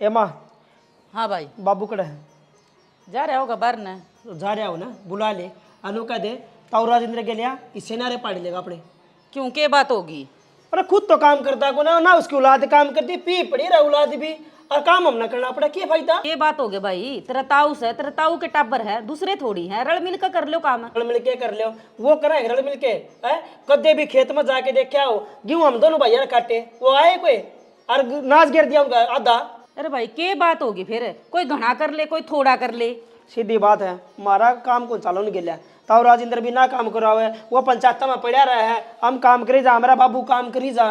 ए माँ हाँ भाई बाबू कड़ा है जा रहा होगा बाहर न जा रहा हो ना बुला ले अनु कह दे ताऊ राजेंद्र के लिया इससे नारे पाड़ी लेगा अपने क्यों के बात होगी। अरे खुद तो काम करता को ना उसकी औलाद काम करती पी पड़ी रहा औलाद भी और काम हम ना करना पड़ा क्या फायदा। ये बात हो गई भाई तेरा ताऊ है तेरा ताऊ के टाबर है दूसरे थोड़ी है रल मिल कर कर लो काम। रल मिल के कर लो वो करे रल मिल के है कदे भी खेत में जाके देखा हो गेहूं हम दोनों भैया काटे वो आए कोई और नाच गिर दिया उनका आधा। अरे भाई के बात होगी फिर कोई घना कर ले कोई थोड़ा कर ले सीधी बात है हमारा काम को चालो नहीं गिला ताऊ राजेंद्र भी ना काम करा है वो पंचायत में पड़ा रहा है हम काम करी जा हमारा बाबू काम करी जा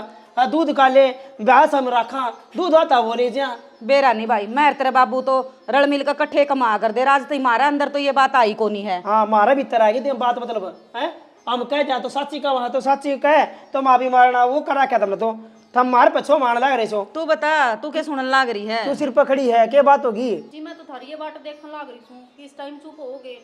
दूध काले ब्यास हम रखा दूध आता वो ले जा बेरा नहीं भाई मैं तेरे बाबू तो रल मिल कर कट्ठे कमा कर दे राज तुम्हारा अंदर तो ये बात आई को नहीं है। हाँ हमारा भीतर आएगी बात मतलब है हम कह जा तो साची का वहां तो साची कहे तो माँ भी मारना वो करा क्या तुमने तो थम मार पछो मारने लग रहे सो। तू बता तू क्या सुनने लग रही है तू सिर पर खड़ी है क्या बात होगी जी मैं तो थारी ये बाट देखने लग रही हूँ कि इस टाइम चुप हो गए।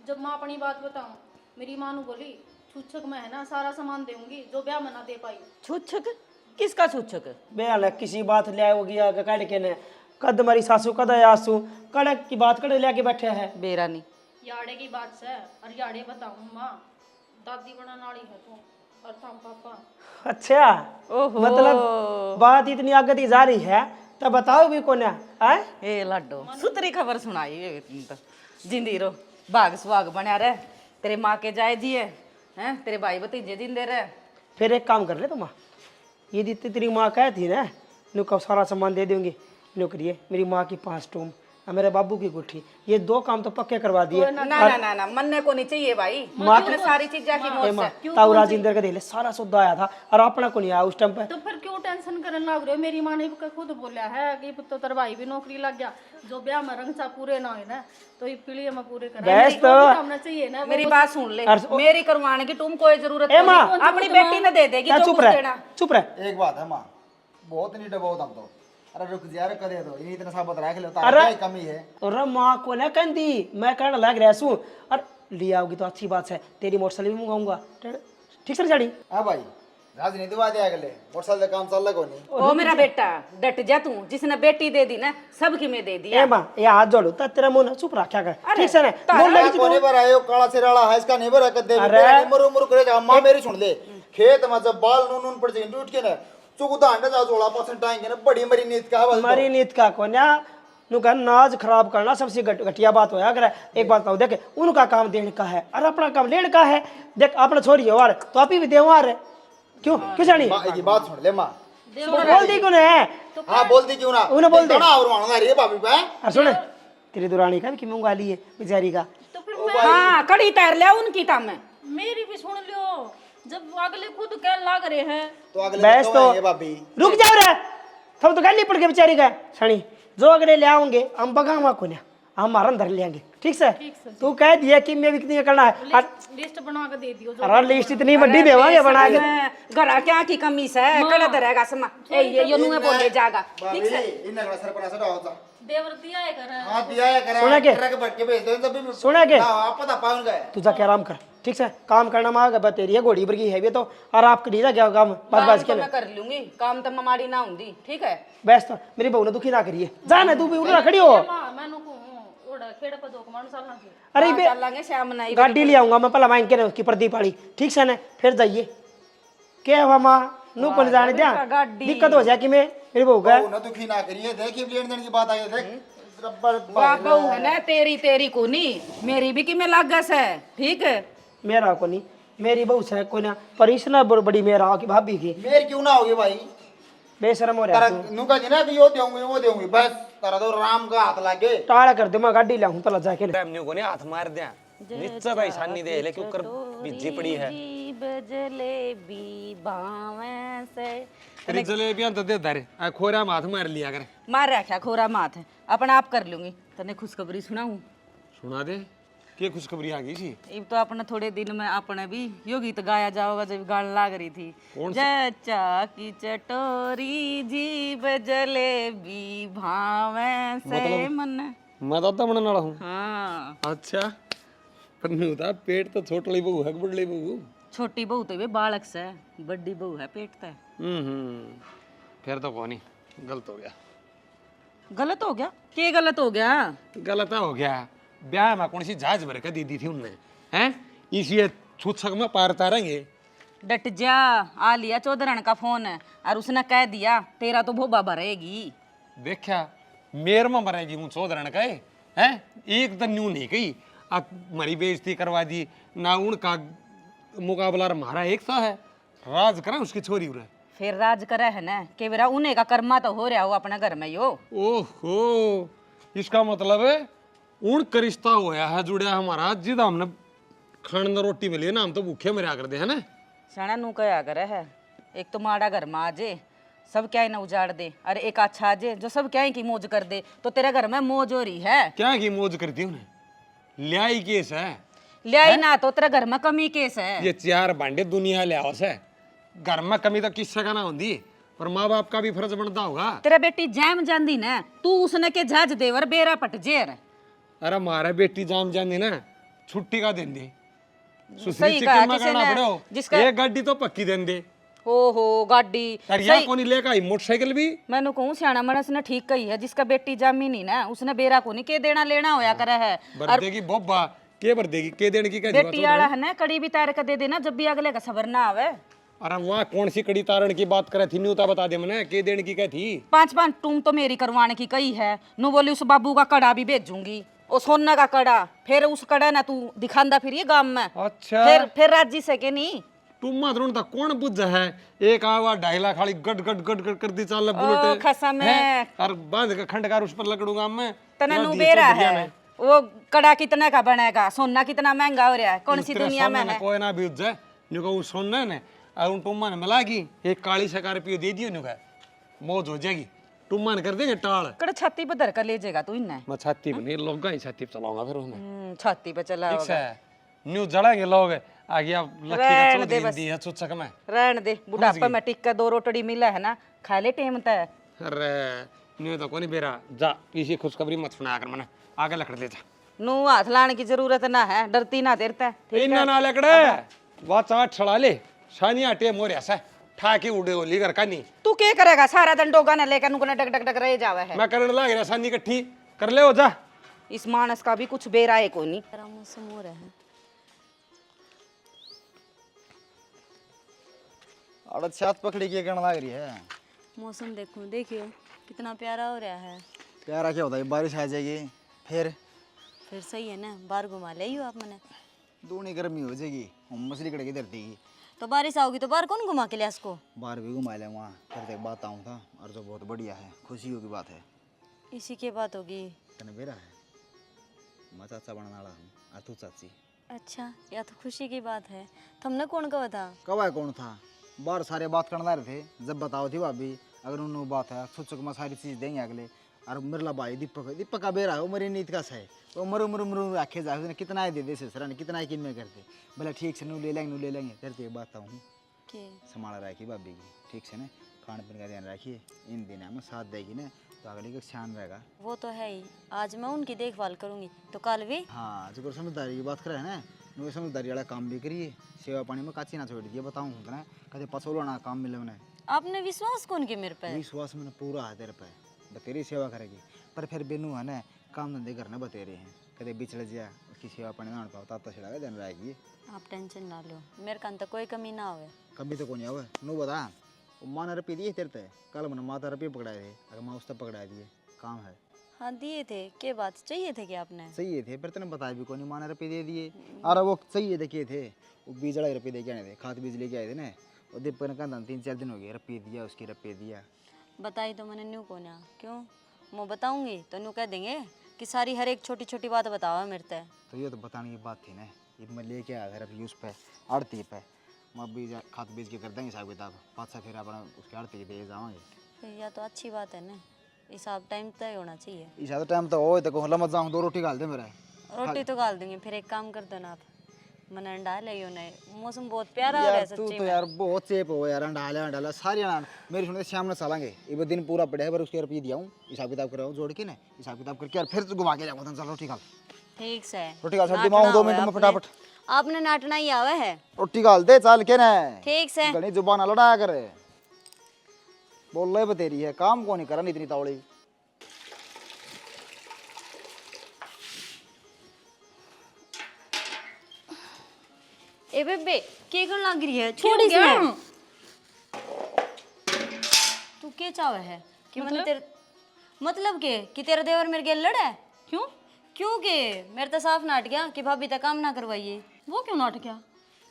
जब माँ अपनी बात बताऊँ मेरी माँ ने बोली छूछक में है ना सारा सामान दूंगी जो ब्याह में ना दे पाई। छूछक किसका छूछक बयान किसी बात ले होगी कड़ के ने कद मरी सासू कद आसू कड़क की बात कड़ लेके बैठे है बेरा नहीं याड़े की बात से और याड़े बताऊँ माँ दादी बनाने वाली है तू और थाम पापा। अच्छा ओहो मतलब बात इतनी आगे जा रही है तो बताओ भी कौन है ए लाडो सुतरी खबर सुनाई है तुम तो जिंदी रो भाग सुहाग बना रहे तेरे माँ के जाए दिए हैं तेरे भाई भतीजे जिंदे रहे। फिर एक काम कर ले तुम ये दी तेरी माँ कह थी ना नु कब सारा सामान दे देंगे नो करिए मेरी माँ की 5 टूम और मेरे बाबू की गुट्ठी ये 2 काम तो पक्के करवा दिए। ना ना ना ना मनने को नहीं चाहिए भाई माँ की सारी चीजें की मौत से ताऊ राजेंद्र का देले सारा सौदा आया था और अपना को नहीं आया उस टाइम पे। तो फिर क्यों टेंशन करने लग रहे हो। मेरी माँ ने भी खुद बोला है कि तो तेरा भाई भी नौकरी लग गया जो ब्याह में रंग सा पूरे ना हो ना तो ये पीढ़ी में पूरे करना चाहिए ना। मेरी बात सुन ले मेरी करवाने की तुम कोई जरूरत नहीं अपनी बेटी ने दे देगी जो कुछ देना। चुप रह एक बात है माँ बहुत नहीं डबाओ हम तो अरे रुक जा रे कर दो इन्हीं इतना साबत रख लो तारा क्या कमी है। अरे माँ को ना कहती मैं कहने लग रहा हूँ और ले आओगी तो अच्छी बात है तेरी मोटरसाइकिल भी मंगाऊंगा ठीक से साड़ी। हाँ भाई राजनीति बात है अगले मोटरसाइकिल का काम चल लगा नहीं ओ मेरा बेटा डट जा तू जिसने बेटी दे दी ना सबकी में दे दी। ए माँ ये हाथ जोड़ो तो तेरा मुंह चुप रखा कर ठीक से ना बोल लगी कोने पर आयो काला सिराला है इसका नहीं भरा कर दे मरु मरु करे जा माँ मेरी सुन ले खेत में जब बाल नून नून पड़ जाए उठ के ना चुकुदा अंडा जा 16% आएंगे ना बड़ी मरी नीत का मरी नीत का कोन्या नुका नाज खराब करना सबसे घटिया बात होया अगर एक बात बताओ देख उनका काम देने का है और अपना काम लेने का है देख अपना छोरी है और तो आप ही भी देवार है क्यों क्यों जानी ये बात सुन ले माँ बोल दी कौन है। हाँ बोल दी क्यों ना उन्हें बोल दे ना और मानो ना रे बाबी पे और सुन तेरी दुरानी का भी कि मुंगा ली है बेचारी का तो फिर हाँ कड़ी तैर लिया उनकी ताम में मेरी भी सुन लियो जब अगले खुद कहने लग रहे हैं तो अगले बस तो भाभी रुक जाओ रे तब तो गाली पड़ गई बेचारी का सनी जो अगले ले आओगे हम बगावा को हम मारन धर लेंगे ठीक से तू कह दिया कि मैं भी कितनी करना है लिस्ट बना के दे दियो। अरे लिस्ट इतनी बड़ी देवांगे बना के घरा क्या की कमी से कड़ा धरेगा समा ये नुए बोले जागा ठीक से इन नगरा सरपंच से होता देवर दिया है कर हां दिया है करे सुना के ट्रक भर के भेज दो जब भी सुना के आप पता पाउन गए तू जाके आराम कर ठीक से काम करना मांग बस तेरी है घोड़ी बरगी है भी तो और आप करी जा क्या काम बस बस के मैं कर लूंगी काम तो ममाड़ी ना हुंदी ठीक है बस तो मेरी बहू ने दुखी ना करिए जा ना तू भी उड़ा खड़ी हो मैनू को ओड़ा खेड़ पर दो कमान साल के अरे बे चलांगे शाम नहीं गाड़ी ले आऊंगा मैं पहला मांग के उसकी प्रदीप वाली ठीक से ना फिर जाइए क्या हुआ माँ नू कौन जाने दिया दिक्कत हो जाए कि मैं मेरी बहू का ना दुखी ना करिए देखिए लेन देन की बात आई देख रब्बर वाह बहू है ना तेरी को नहीं मेरी भी कि मैं लागस है ठीक है मेरा को नहीं मेरी बहू से कोई ना परिश्रम बड़ी मेरा की भाभी की मेर क्यों ना होगी भाई बेशरम हो रहा तारा नुका जी ना कि यो देऊंगी बस तारा तो राम का हाथ लागे टाड़ा कर दे मैं गाड़ी लाऊं तला जाके टाइम न्यू को ने हाथ मार दिया निश्चय भाई सानी दे ले क्यों कर बिजी पड़ी है जलेबी बावे से तेरी जलेबियां तो दे धरे आ खोरा में हाथ मार लिया कर मार रखा खोरा माथ है अपना आप कर लूंगी तने खुशखबरी सुनाऊं सुना दे के खुशखबरी आ गई थी अब तो अपने थोड़े दिन में अपने भी यो गीत गाया जाओगा जब गान लाग रही थी जचा की चटोरी जीभ जलेबी भावे से मन मैं तो बनने वाला हूँ हाँ अच्छा पर नहीं होता पेट तो छोटी बहू है बड़ी बहू छोटी बहू तो वे बालक से बड़ी बहू है पेट तय फिर तो कौन ही गलत हो गया गलत हो गया? के गलत हो गया? गलत हो गया, ब्याह में कौन सी जहाज भर के दी थी उनने, हैं? इसी छूछक में पार तारेंगे। डट जा, आ लिया चौधरण का फोन और उसने कह दिया तेरा तो भोबा भरेगी। देखा मेर में मरेगी हूँ चौधरण का है, एक दिन न्यू नहीं कही, अब मरी बेइज्जती करवा दी ना, उनका मुकाबला हमारा एक सा है, राज करा उसकी छोरी उरे। फिर राज करे है ना कि बेरा उन्हें का कर्मा तो हो रहा हो अपने घर में यो। ओहो, इसका मतलब है उनका रिश्ता होया है जुड़िया हमारा, जिदा हमने खाने रोटी मिली ना, हम तो भूखे मरिया कर दे है ना। सना नू क्या करे है, एक तो माड़ा घर में आ जे सब क्या न उजाड़ दे, अरे एक अच्छा आ जे जो सब क्या की मौज कर दे, तो तेरे घर में मौज हो रही है। क्या की मौज करती उन्हें, ल्याई केस है, लियाई ना तो तेरे घर में कमी केस है। ये चार भांडे दुनिया ले आओ से, घर में कमी तो किस्सा का ना होती, पर माँ बाप का भी फर्ज बनता होगा। तेरा बेटी जैम जानदी ना, तू उसने के जहाज देवर बेरा पट जेर। अरे मारा बेटी जाम जानी ना, छुट्टी का दिन दे, सही कहा किसी ने, जिसका एक गाड़ी तो पक्की देन दे। ओहो गाड़ी सही कोनी लेकर आई मोटरसाइकिल भी। मैंने कहूँ सियाना मनस ने ठीक कही है, जिसका बेटी जामी नहीं ना उसने बेरा को नहीं के देना लेना होया करे है। भर देगी बोबा, के भर देगी, के देने की क्या बेटी वाला है ना कड़ी भी तार कर दे देना, जब भी अगले का सबर ना आवे। अरे वहाँ कौन सी कड़ी तारण की बात करे थी, न्यूता बता दे मैंने, के देने की क्या थी। 5-5 तुम तो मेरी करवाने की कही है, नु बोली उस बाबू का कड़ा भी भेजूंगी, ओ सोना का कड़ा, फिर उस कड़ा ना तू दिखांदा फिर ये गांव में। अच्छा फिर राजी से के नहीं तुम मात्र था कौन बुझ है, एक आवा 2.5 लाख खाली गट गट गट गट कर दी चाल ओ बुलेट खसम है और बांध का खंडकार उस पर लकड़ूंगा मैं तना नु बेरा है। वो कड़ा कितना का बनेगा, सोना कितना महंगा हो रहा है, कौन सी दुनिया में है। कोई ना भी जाए न्यू को सोना ने और उन टुम्मा ने मिलागी, एक काली शकार रुपये दे दियो न्यू का मौज हो जाएगी, टुम्मा ने कर देंगे टाल। कड़ा छाती पे धर कर ले जाएगा तू इन्हें। मैं छाती पे नहीं लोग ही छाती पे चलाऊंगा फिर उन्हें। छाती पे चला ठीक है न्यू जड़ेंगे लोग आगे, अब लक्की का चौधरी दी है चुचक में रहन दे, बुढ़ापा में टिक्का 2 रोटड़ी मिला है ना, खा ले टेम तय। अरे न्यू तो कोनी बेरा जा, इसी खुशखबरी मत सुनाया कर मने, आगे लकड़ ले जा। नु हाथ लाने की जरूरत ना है, डरती ना देरता। इन्ना ना लकड़े वा चाट छड़ा ले, शानिया टे मोरिया से ठाकी उड़े होली कर कानी। तू क्या करेगा सारा दिन डोगा ना लेकर नुकना डक डक डक रह जावे है। मैं करने लाग रहा शानी इकट्ठी कर ले हो जा। इस मानस का भी कुछ बेरा है कोई नहीं। तेरा मौसम हो रहा है। अरे छत पकड़ी के करने लग रही है। मौसम देखो, देखियो कितना प्यारा हो रहा है। प्यारा क्या होता है, बारिश आ जाएगी फिर सही है ना, बाहर घुमा ले आप मैंने। दूनी गर्मी हो जाएगी, हम मछली कड़े की धरती की, तो बारिश आओगी तो बाहर कौन घुमा के लिया इसको। बाहर भी घुमा ले वहाँ। फिर एक बात आऊँ था और जो बहुत बढ़िया है, खुशियों की बात है। इसी की बात होगी। तने बेरा है, मैं चाचा बनने वाला हूँ और तू चाची। अच्छा, या तो खुशी की बात है। तुमने कौन कहा था? कब है कौन था, बाहर सारे बात करना रहे थे, जब बताओ थी भाभी अगर उन्होंने बात है सुचक में सारी चीज़ देंगे अगले। और मेरा भाई दीपक का बेरा है, वो मेरी नीत का है, वो मरु मरु मरु आखे जा उसने कितना ही दे दे सर ने, कितना ही किन में करते बोले ठीक से नू ले लेंगे करते। एक बात हूँ संभाल रखी भाभी की, ठीक से ना, खाने पीने का ध्यान रखिए, इन दिन में साथ देगी ना तो अगले का शान रहेगा। वो तो है ही, आज मैं उनकी देखभाल करूंगी तो कल भी। हाँ जो समझदारी की बात करे है ना, वो समझदारी वाला काम भी करिए, सेवा पानी में काची ना छोड़ दिए। बताऊँ ना कदे पसोलो ना काम मिले उन्हें। आपने विश्वास कौन के मेरे पे? विश्वास मैंने पूरा है तेरे पे, बतेरी सेवा करेगी। पर फिर बेनू है ना, काम धंधे करना बतेरे हैं, कदे बिछड़ जाए उसकी सेवा पानी ना पाओ तब तो छिड़ा जन रहेगी। आप टेंशन ना लो, मेरे कान तक कोई कमी ना होवे। कभी तो कौन आवे नू बता, वो माँ ने रुपये दिए तेरे पे, कल मैंने माता रुपये पकड़ाए थे, अगर माँ उस तक पकड़ा दिए काम है। हाँ दिए थे, क्या बात चाहिए थे क्या आपने? सही थे, फिर तेने बताया भी कौन, माँ ने रुपये दे दिए। अरे वो सही थे किए थे, वो 20 रुपये दे के आए थे, खाद बीज लेके आए थे ना, और दीपक ने कहा 3-4 दिन हो गए, रुपये दिया उसकी, रुपये दिया। बताई तो मैंने न्यू कौन आ, क्यों मैं बताऊंगी तो न्यू कह देंगे कि सारी हर एक छोटी छोटी बात बतावा मेरे से। तो ये तो बताने की बात थी ना, ये मैं लेके आया था अभी उस पे आड़ती पे, मैं बीज खाद बीज के कर देंगे हिसाब किताब, 5 फिर अपना उसके आड़ती दे जावांगे। फिर या तो अच्छी बात है ना, हिसाब टाइम तय होना चाहिए। इस टाइम तो हो तो कहला मत जाऊँ, 2 रोटी खा दे मेरा। रोटी तो गाल दूंगी, फिर एक काम कर दो ना आप, मैंने अंडा ले मौसम बहुत प्यारा हो रहा है यार तू सच्ची तो में। यार बहुत चेप हो यार, अंडाला सारी अनार मेरी सुनते शाम में चलाएंगे, ये दिन पूरा पड़े है, पर उसके रुपये दिया हूँ, हिसाब किताब कराऊँ जोड़ के ना, हिसाब किताब करके यार फिर तो घुमा के जाऊँगा। चल रोटी खा, ठीक से रोटी खा सब दिमाग 2 मिनट में फटाफट। आपने नाटना ही आवे है। रोटी खा दे चल के ना, ठीक से घनी जुबान लड़ाया करे, बोल रहे बतेरी है, काम को नहीं करा इतनी तावड़ी। ए बेबे के कर लग रही है, छोड़ इसमें। तू के चावे है कि मतलब तेरे मतलब के कि तेरा देवर मेरे गेल लड़ा है? क्यों? क्यों के मेरे तो साफ नाट गया कि भाभी तक काम ना करवाइए। वो क्यों नाटक गया?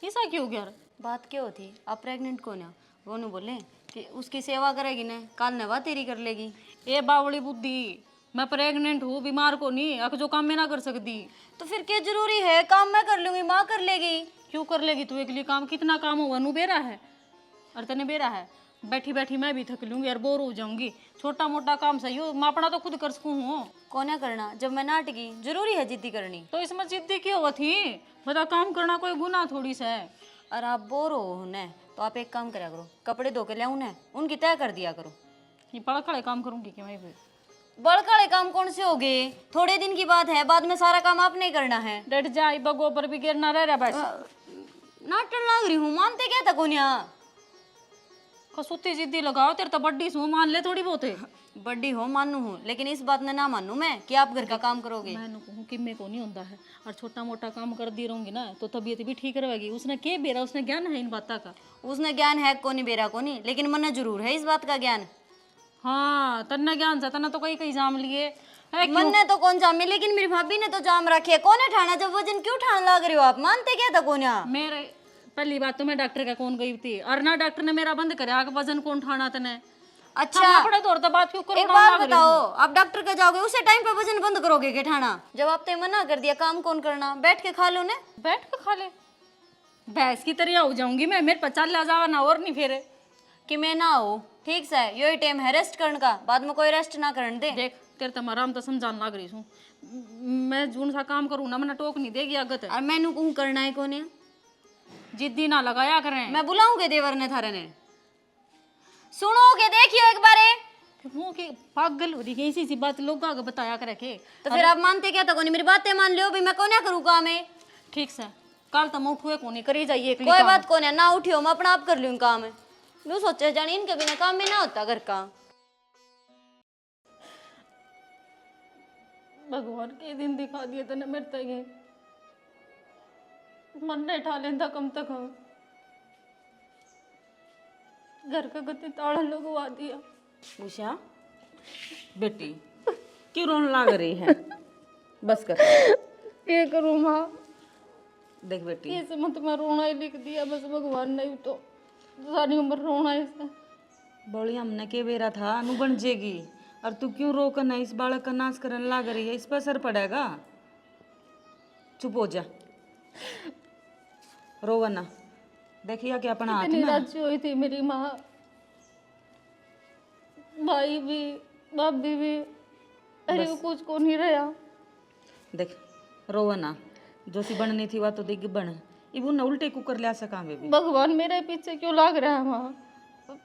ऐसा क्यों हो गया? बात क्या होती, आप प्रेग्नेंट कौन है? वो नु बोले कि उसकी सेवा करेगी ना, काल नवा तेरी कर लेगी। ए बावड़ी बुद्धि, मैं प्रेग्नेंट हूँ, बीमार को नहीं, अक जो काम मैं ना कर सकती। तो फिर क्या जरूरी है, काम मैं कर लूंगी, माँ कर लेगी। क्यों कर लेगी तू अकेली काम? कितना काम हुआ, नु बेरा है और तने बेरा है। बैठी बैठी मैं भी थक लूंगी और बोर हो जाऊंगी। छोटा मोटा काम सही हो, मैं अपना तो खुद कर सकूँ हूँ। कौन है करना जब मैं नाटकी? जरूरी है जिद्दी करनी। तो इसमें जिद्दी क्यों हुआ थी? बता, काम करना कोई गुनाह थोड़ी सा है। और आप बोर हो न तो आप एक काम करा करो, कपड़े धो के ले उन्हें उनकी तय कर दिया करो। ये बड़ा खड़े काम करूंगी कि मैं भी? बड़काले काम कौन से हो गए? थोड़े दिन की बात है, बाद में सारा काम आपने ही करना है। डट जा, बगो पर भी गिरना रह रहा बस। नाटन लग रही हूँ, मानते क्या था कोनिया? कसूती जिद्दी लगाओ, तेरे तो बड्डी सू, मान ले थोड़ी बहुत है। बड्डी हो मानू हूँ, लेकिन इस बात में ना मानू मैं कि आप घर का काम करोगे। मैं कहूँ कि मेरे को नहीं होता है, और छोटा मोटा काम कर दी रहूंगी ना तो तबीयत भी ठीक रहेगी। उसने के बेरा, उसने ज्ञान है इन बातों का। उसने ज्ञान है कोनी बेरा कोनी, लेकिन मन जरूर है इस बात का ज्ञान। हाँ, तन्ने ज्ञान से तना तो कहीं कहीं जाम लिए है। मन ने तो कौन जामे, लेकिन मेरी भाभी ने तो जाम रखी है। कौन है ठाना? जब वजन क्यों ठान लग रहे हो आप? मानते क्या था कोनिया? मेरे पहली बात तो मैं डॉक्टर का कौन गई थी, और ना डॉक्टर ने मेरा बंद कराया कि वजन कौन ठाना तने। अच्छा अपने तौर तो बात क्यों करो? एक बार बताओ, आप डॉक्टर का जाओगे उसे टाइम पे वजन बंद करोगे के ठाना? जब आपने मना कर दिया, काम कौन करना? बैठ के खा लो ने। बैठ के खा ले, भैंस की तरह हो जाऊंगी मैं। मेरे 50 ले जावा ना और नहीं फिर कि मैं ना हो ठीक से, यही टाइम है रेस्ट करने का, बाद में कोई रेस्ट ना करने दे। देख, तेरे तो आराम तो समझाने लग रही हूँ मैं। जून सा काम करूँ ना, मैंने टोक नहीं देगी आगत है। और मैनू कहूँ करना है कोने? जिद्दी ना लगाया करें। मैं बुलाऊंगे देवर ने थारे ने, सुनोगे? देखियो एक बारे। वो के पागल हो रही है, इसी बात लोग आगे बताया करे के। तो फिर आप मानते क्या था कोनी? मेरी बातें मान लियो भी, मैं कोने करूँ काम है। ठीक से कल तो मैं उठुए को नहीं करी जाइए। कोई बात कोने है, ना उठियो, मैं अपना आप कर लूँ काम है। मैं सोचे जानी इनके बिना काम में ना होता घर का। भगवान के दिन दिखा दिए तने मेरे तक, मन नहीं ठा लेंदा कम तक। घर का गति ताला लगवा दिया। उषा बेटी क्यों रोने लग रही है? बस कर। ये करूँ माँ? देख बेटी, ये मत मैं रोना ही लिख दिया बस। भगवान नहीं तो सारी उम्र रोना है इसने। बोली हमने के बेरा था अनु बन जेगी, और तू क्यों रोकना? इस बालक का नाश करने लग रही है, इस पर असर पड़ेगा। चुप हो जा, रोवना। देखिए कि अपना हाथ इतनी में राजी हुई थी मेरी माँ, भाई भी, भाभी भी, अरे वो कुछ को नहीं रहा। देख रोवना, जो सी बननी थी वह तो दिग बन। इबू न उल्टे कुकर ले सका बेबी। भगवान मेरे पीछे क्यों लाग रहा है माँ?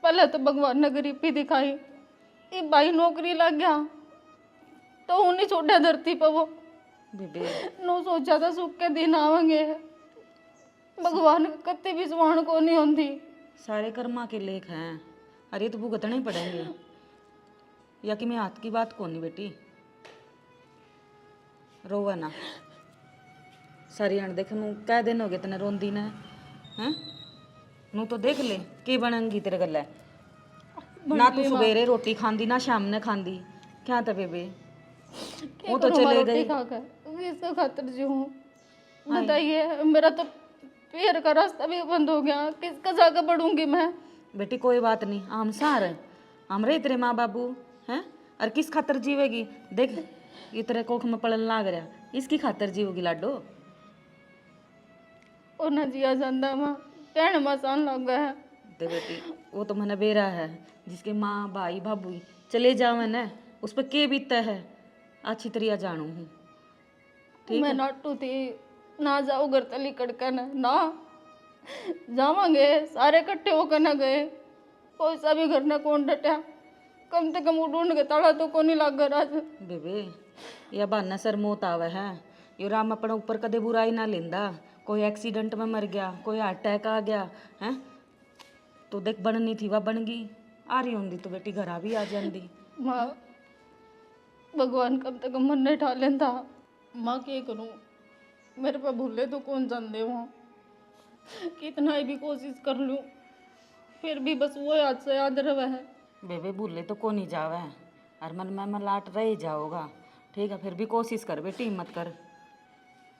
पहले तो भगवान ने गरीबी दिखाई, ये भाई नौकरी लग गया तो उन्हें छोड़ा धरती पर वो। बेबी नो सोचा था सुख के दिन आवेंगे, भगवान कत्ते भी सुहान को नहीं होती। सारे कर्मा के लेख हैं, अरे तो भुगतने ही पड़ेंगे। या कि मैं हाथ की बात कौन नहीं बेटी, रोवा ना। सारी अण देख नू कह दिन हो गए तने रोंदी ने हैं? नू तो देख ले की बनंगी तेरे गल। ना तू सवेरे रोटी खांदी ना शाम ने खांदी, क्या था बेबे? वो तो चले गए। इसका खातर जो हूँ बताइए, मेरा तो पैर का रास्ता भी बंद हो गया, किसका जाकर बढ़ूंगी मैं? बेटी कोई बात नहीं, हम सार हम रहे तेरे माँ बाबू हैं, और किस खातर जीवेगी? देख ये तेरे कोख में पड़न लाग रहा, इसकी खातर जीवोगी लाडो। और ना जिया जाता माँ, कहने मसान लग गया है। दे बेटी वो तो मैंने बेरा है, जिसके माँ भाई भाभू चले जावे न उस पर के बीतता है, अच्छी तरह जानू हूँ। मैं नाटू थी, ना जाओ घर तली कड़का ना जावांगे, सारे इकट्ठे होकर ना गए, कोई सा भी घर ने कौन डटा, कम से कम ढूंढ के ताला तो को नहीं लग रहा। बेबे या बहाना सर मौत आवे है, यो राम अपना ऊपर कदे बुराई ना लेंदा। कोई एक्सीडेंट में मर गया, कोई हार्ट अटैक आ गया है, तो देख बननी थी वह बन गई। आ रही होंगी तो बेटी घर आ भी आ जाती। माँ भगवान कब तक मन नहीं ठा लेता। माँ क्या करूँ, मेरे पे भूले तो कौन जानते हो। कितना भी कोशिश कर लूँ फिर भी बस वो याद से याद रहा है। बेबे भूले तो को नहीं जावे और मन में मलाट रह ही जाओगा। ठीक है, फिर भी कोशिश कर बेटी, हिम्मत कर,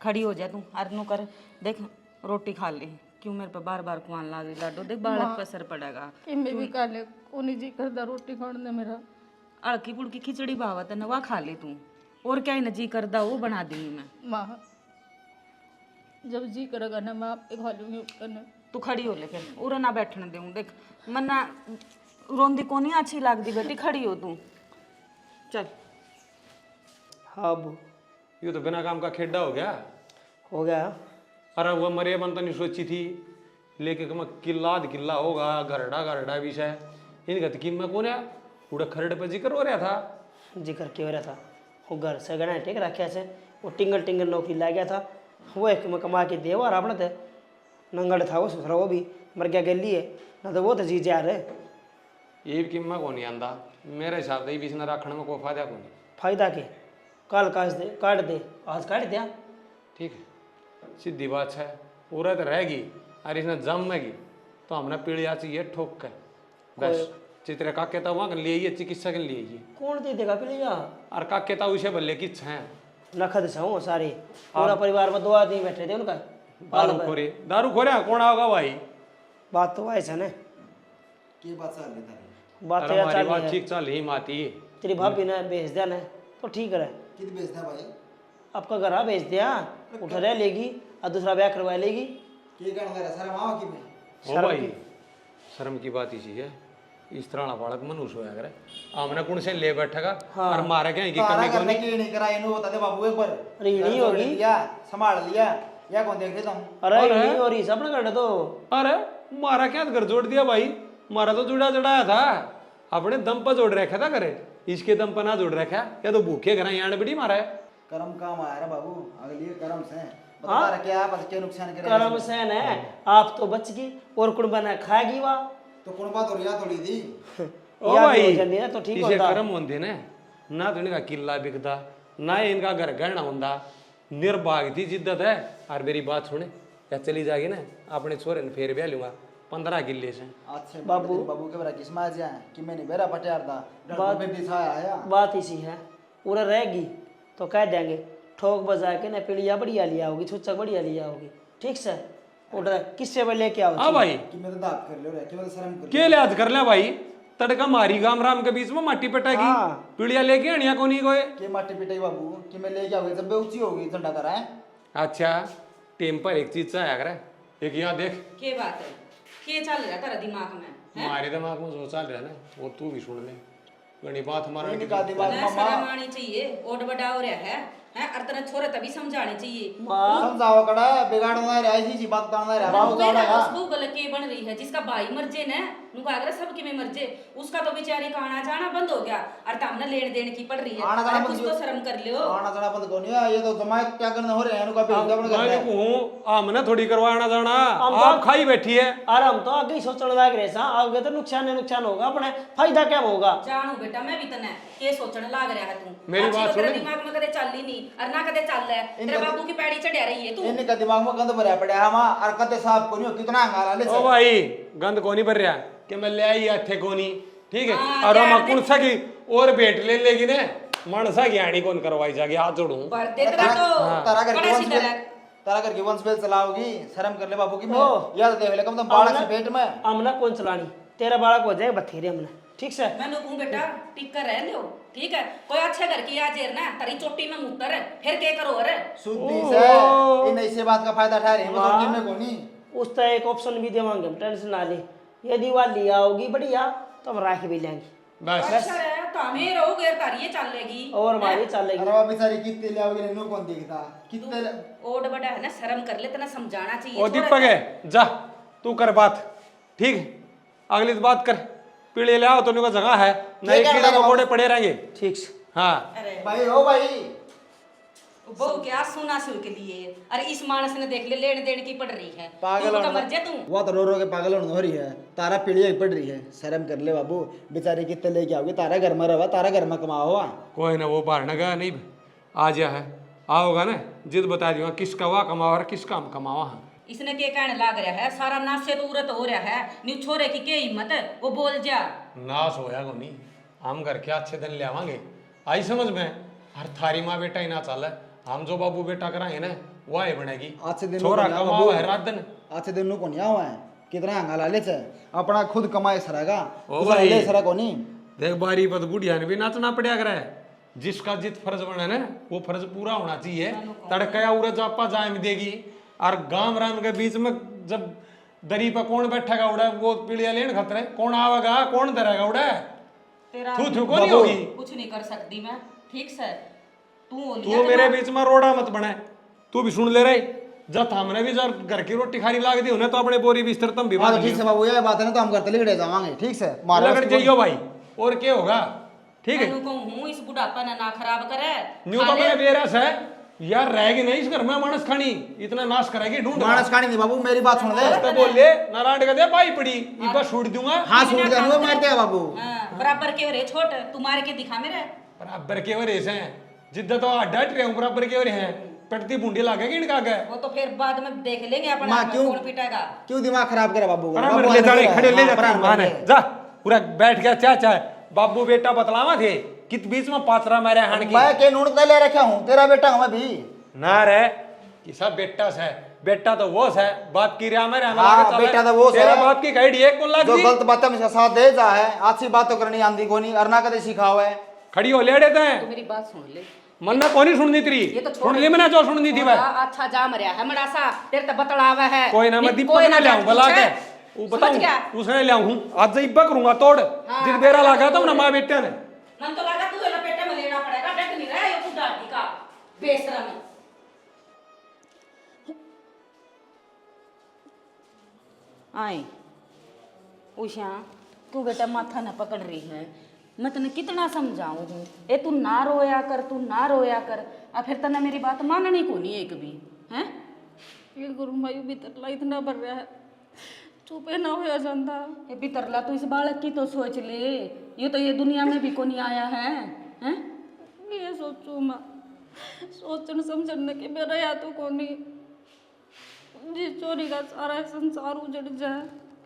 खड़ी हो जा तू। और नु कर, देख रोटी खा ली, क्यों मेरे पे बार बार कुआन ला रही लाडो, देख बालक पे असर पड़ेगा। कि मैं भी खा ले, कोनी जी करदा रोटी खाने मेरा। अड़की पुड़की खिचड़ी भावत है ना, वह खा ले तू, और क्या ही न जी करदा वो बना दूंगी मैं। माँ जब जी करेगा ना मैं आप पे खा लूँगी उसका। तू खड़ी हो ले, फिर उरे ना बैठने दूँ। देख मन्ना रोंदी को नहीं अच्छी लगती बेटी, खड़ी हो तू, चल। हाँ अबू, ये तो बिना काम का खेड्डा हो गया। हो गया। अरे वो मरे मन तो नहीं सोची थी, लेके कम किल्ला होगा, घरड़ा विषय इनका तो कीमत कौन है, पूरा खरड़ पे जिक्र हो रहा था। जिक्र क्यों हो रहा था? वो घर से गना टेक रखे से, वो टिंगल नौकरी ला गया था, वो एक में कमा के देवा और अपना थे नंगड़ था वो ससुरा, वो भी मर गया गली है ना, तो वो तो जी जा रहे। ये भी कीमत को नहीं आंदा मेरे हिसाब से, ये बीच में रखने में कोई फायदा को नहीं। फायदा के कल काट दे, आज काट दिया। ठीक है, सीधी बात है, औरत रहेगी और इसने जमेगी तो हमने पीड़िया चाहिए ठोक के बस। चित्र काके था वहाँ लिए ये चिकित्सा के लिए ये कौन दे देगा पीलिया? और काके था उसे बल्ले किच हैं नखद से हूँ सारे, पूरा परिवार में 2 आदमी बैठे थे उनका। दारू खोरे कौन होगा भाई? बात तो ऐसा ना, की बात चल रही था? बात अरे तो हमारी चल बात रही है। ठीक चल ही माती। तेरी भाभी ने भेज दिया ना तो ठीक है, कित बेचना भाई? आपका घर भेज दिया, उठा रह लेगी और दूसरा ब्याह करवा लेगी। की करना है सर माँ की में? हो भाई, शर्म की बात इसी है, इस तरह ना बालक मनुष्य होया करे, हमने कौन से ले बैठेगा और मारे क्या की कमी को नहीं। की नहीं करा इन्हों बता दे बाबू एक बार। अरे ये नहीं होगी, लिया संभाल लिया या कौन देख देता हूँ? अरे ये नहीं हो रही सपना कर दो। अरे मारा क्या घर जोड़ दिया भाई, मारा तो जुड़ा जड़ाया था, अपने दम पर जोड़ रखा था करे, इसके दम पर ना जोड़ रखा, या तो भूखे घर यहाँ बड़ी मारा है। कर्म काम आया रे बाबू, अगली कर्म से बता रहा क्या पता क्या नुकसान करे। कर्म सेन है, आप तो बच गई और कुड़बा ने खाएगी वहाँ। तो कौन बात हो रही है थोड़ी दी? ओ याद भाई हो जानी है तो ठीक इसे होता। कर्म होंदे ने, ना तो इनका किला बिकता, ना इनका घर गहना होंदा, निर्भाग थी जिद्दत है। और मेरी बात सुने, या चली जाएगी ना अपने छोरे ने फेर ब्याह लूंगा 15 किले से। अच्छा बाबू बाबू के बरा किस्मा जाए कि मैंने बेरा पटियार दा बात पे दिखाया आया। बात इसी है, पूरा रहेगी तो कह देंगे ठोक बजा के ना पीड़िया बढ़िया लिया होगी, छुच्चा बढ़िया लिया होगी, ठीक से उधर किससे पे लेके आओ। हाँ भाई, कि मैं तो दात कर ले कि मैं तो शर्म कर के लिहाज कर ले भाई, तड़का मारी गाम राम के बीच में माटी पटागी, हाँ। पीड़िया लेके अणिया को नहीं कोई। के माटी पिटाई बाबू कि मैं लेके आओगे जब ऊंची होगी झंडा करा है। अच्छा टेम पर एक चीज चाहे करे, एक यहाँ देख के बात है, के चल रहा तेरा दिमाग में? हमारे दिमाग में जो चल रहा है ना वो तू भी सुन ले, गणी बात हमारा नहीं निकाल दी बात तने मामा। शर्म आनी चाहिए, ओट बड़ा हो रहा है हैं, और तने छोरे तभी समझानी चाहिए। समझाओ कड़ा बिगाड़ना रे ऐसी सी बात करना रे बाबू वो जाना ना है। उसको गलत के बन रही है, जिसका भाई मर जे ना नुका अगर सबके में मर जे, उसका तो बेचारे का आना जाना बंद हो गया, और तामने लेन देन की पड़ रही है। आना जाना अरे बंद कुछ तो शर्म कर लियो। आना जाना बंद कौन है? ये तो जमायत क्या करना हो रहे हैं इनका भेज दे अपने घर मैं में। कहूँ हमने थोड़ी करवाना जाना, हम आप खाई बैठी है। और हम तो आगे ही सोचने लग रहे सा, आगे तो नुकसान है, नुकसान होगा, अपने फायदा क्या होगा? जानू बेटा मैं भी तने के सोचने लाग रहा है तू। मेरी अच्छी बात तो तेरे सुन। दिमाग में कदे चल ही नहीं, और ना कदे चल है, तेरे बाबू की पैड़ी चढ़ा रही है तू। इनका दिमाग में गंद भरा पड़ा है मां, और कते साहब को नहीं कितना हंगारा ले ओ भाई गंद कोनी भर रहा कि मैं ले आई अथे कोनी, ठीक है। हाँ, और यार हम कौन सा की और भेंट ले लेगी ने मनसा की आनी कौन करवाई जागी, हाथ जोड़ू। पर देख रहा तो तारा घर बड़ा के सीधा वंश है। तारा घर के वंश बेल चलाओगी, शर्म कर ले बाबू की मैं ओ। याद देख ले कम तो बालक से पेट में। हमने कौन चलानी, तेरा बालक हो जाए बथेरे हमने, ठीक से। मैं कहूं बेटा टिक कर रह लो, ठीक है। कोई अच्छे घर की आ जेर ना तरी चोटी में मुतर है, फिर के करो अरे शुद्धि से इन ऐसे बात का फायदा उठा रहे हैं वो तो में कोनी। उस तरह एक ऑप्शन भी देवांगे हम, टेंशन ना ले। यदि वह लिया होगी बढ़िया तो हम राखी भी लेंगे बस अच्छा है तो हमें रहोगे तारी चलेगी और हमारी चलेगी। अरे वो बेचारी कितने ले आओगे नो कौन देखता कितने ओड बड़ा है ना, शर्म कर ले, तना समझाना चाहिए। ओ दीपक है जा तू कर बात, ठीक है। अगली बात कर, पीड़े ले आओ तो उनका जगह है, नहीं कीड़े मकोड़े पड़े रहेंगे, ठीक से। हाँ। अरे भाई ओ भाई वो क्या सुना सुन के लिए, अरे इस मानस ने देख ले लेन देन की पड़ रही है, पागल तू होना। तो मर जा तू। वो तो रो रो के पागल होने हो रही है, तारा पीढ़ी पड़ रही है। शर्म कर ले बाबू, बेचारी कितने लेके आओगे, तारा घर में रहा, तारा घर में कमाओ हुआ। कोई ना वो बाहर न गया नहीं आ जा है, आओगा ना जिद बता दूंगा किसका वाह कमाओ और किसका हम कमावा है, इसने के कहने लाग रहा है, सारा नाश से तो उरत हो रहा है, न्यू छोरे की के हिम्मत है, वो बोल जा। नाश होया को नहीं, हम घर के अच्छे दिन ले आवांगे। आई समझ में? हर थारी माँ बेटा ही ना चल, हम जो बाबू बेटा कराएंगे ना वो ही बनेगी। अच्छे दिन छोरा कमाओ है रात दिन। अच्छे दिन को नहीं आवा है, कितना हंगा लेच है, अपना खुद कमाए सरेगा, ओ भाई। ले सरा को नहीं। देख बारी पत बुढ़िया ने भी नाचना पड़ा करे, जिसका जित फर्ज बने ना वो फर्ज पूरा होना चाहिए। तड़कया उरज आपा जाए में देगी, और गांव राम के बीच में जब दरी पर कौन बैठेगा उड़ा, वो पीड़िया लेन खतरे, कौन आवेगा, कौन धरेगा उड़ा, तेरा थू थू को नहीं होगी। कुछ नहीं कर सकती मैं, ठीक से तू तू मेरे बीच में रोड़ा मत बने, तू भी सुन ले रही। जब हमने भी जब घर की रोटी खानी लाग दी उन्हें तो अपने बोरी बिस्तर तुम भी हाँ बांध तो ठीक से बाबू, ये बात है ना, तो हम घर तले खड़े जावांगे, ठीक से लगड़ जाइयो भाई, और क्या होगा, ठीक है। मैं कहूँ इस बुढ़ापा ने ना खराब करे, न्यू तो मैंने बेरस है यार, रहेगी नहीं इस घर में मानस खानी, इतना नाश करेगी ढूंढ मानस खानी नहीं बाबू, मेरी बात सुन ले। तो बोल ले नारायण का दे पाई पड़ी, इबा छोड़ दूंगा। हाँ सूट दे नुए मारते हैं बाबू। हाँ, बराबर के रे छोट, तू मार के दिखा मेरे। बराबर के वरे हैं जिद्दा तो डट रहे हूं, बराबर के वरे हैं, पटती बूंदी लागेगी इनका क्या। वो तो फिर बाद में देख लेंगे अपना माँ क्यों कौन पिटेगा। क्यों दिमाग खराब करे बाबू? बराबर ले जा खड़े ले जा मान है जा, पूरा बैठ गया चाचा बाबू बेटा बतलावा थे कित बीच में पाथरा मारे हान की। मैं के नून ले रखा हूँ, तेरा बेटा हूँ मैं भी ना रे कि सब बेटा से, बेटा तो वो है, बाप की रिया में हाँ, बेटा तो वो तेरा है। बाप की गाइड एक कौन लग जो दी। गलत बातें में साथ दे जा है, अच्छी बात तो करनी आंदी को नहीं, अरना कदे सिखाओ है। खड़ी हो ले देते हैं, तू मेरी बात सुन ले, मन ना कौन सुननी तेरी, ये तो सुन ली मैंने जो सुननी थी वह। अच्छा जाम रहा है मड़ा सा, तेरे तो बतलावा है। कोई ना मैं दीपक ना लाऊं बुला के, वो बताऊं उसने लाऊं आज इब्बा करूंगा तोड़, जिस बेरा लगा था ना मां बेटे ने। मन तो लगा तू लपेटे में लेना पड़ेगा, डट नहीं रहा है ये तू डाटी का बेशरम। आई उषा तू बेटा माथा न पकड़ रही है, मैं तने कितना समझाऊं हूँ, ए तू ना रोया कर, तू ना रोया कर, अब फिर तने मेरी बात माननी को नहीं एक भी हैं। ये गुरु मायू भीतर इतना भर रहा है, चुपे ना होया जाता। ए बितरला तू इस बालक की तो सोच ले, ये तो ये दुनिया में भी को नहीं आया है हैं। ये सोचू मैं, सोचन समझन के मेरा या तो कोनी, जिस चोरी का सारा संसार उजड़ जाए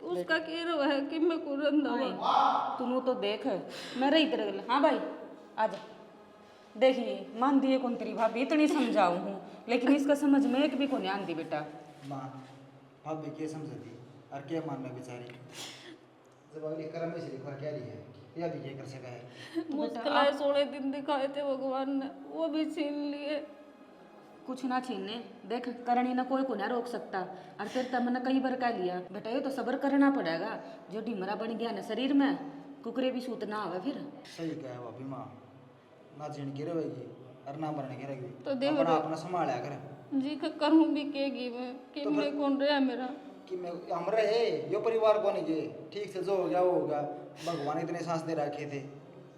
उसका कह रहा है कि मैं को रंधा तुम तो देख मेरे इधर। हाँ भाई आजा, देखिए मान दिए कौन तेरी भाभी इतनी समझाऊं हूँ, लेकिन इसका समझ में एक भी को नहीं आंदी बेटा। माँ भाभी के समझती और क्या मानना बेचारी, जब अगली कर्म में से लिखा क्या रही है, या भी क्या कर सका है। मुश्किल 16 दिन दिखाए थे भगवान ने, वो भी छीन लिए। कुछ ना छीनने, देख करनी ना कोई को ना रोक सकता, और फिर तब मैंने कई बार कह लिया बेटा ये तो सब्र करना पड़ेगा, जो ढिमरा बन गया ना शरीर में कुकरे भी सूत ना आवे फिर। सही कहा है भाभी माँ, ना जीण की रहेगी और ना मरने की रहेगी, तो देख अपना अपना संभाला कर। जी करूँ भी केगी मैं कि तो मैं कौन रहा मेरा कि मैं हम रहे यो परिवार को नहीं गए, ठीक से जो हो गया वो हो गया, भगवान इतने सांस दे रखे थे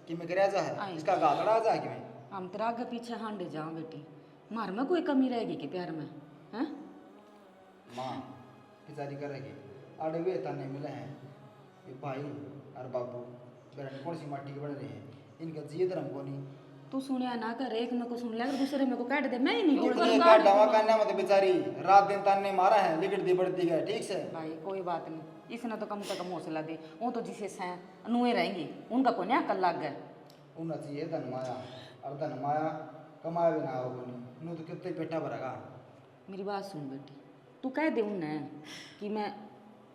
कि मैं करे जा है इसका गातड़ा जा कि मैं हम तेरा आगे पीछे हांडे जाऊं बेटी, मार में कोई कमी रहेगी कि प्यार में हैं। माँ बेचारी करेगी, आड़े हुए ताने मिले हैं ये भाई और बाबू बेरन कौन सी माटी के बन रहे हैं, इनका जिये धर्म को नहीं। तू सुनिया ना कर, एक में को सुन लिया दूसरे में को काट दे, मैं ही नहीं बोल कितनी का डवा करने मत बेचारी, रात दिन ताने मारा है, लिगड़ती बढ़ती गए, ठीक से। भाई कोई बात नहीं, इसने तो कम से कम हौसला दे, वो तो जिसे सै अनुए रहेंगी उनका को नहीं अकल लग गए। उन्हें चाहिए धन माया, और धन माया कमाए भी ना हो नहीं, नू तो कितने पेटा भरेगा। मेरी बात सुन बेटी, तू कह दे उन्हें कि मैं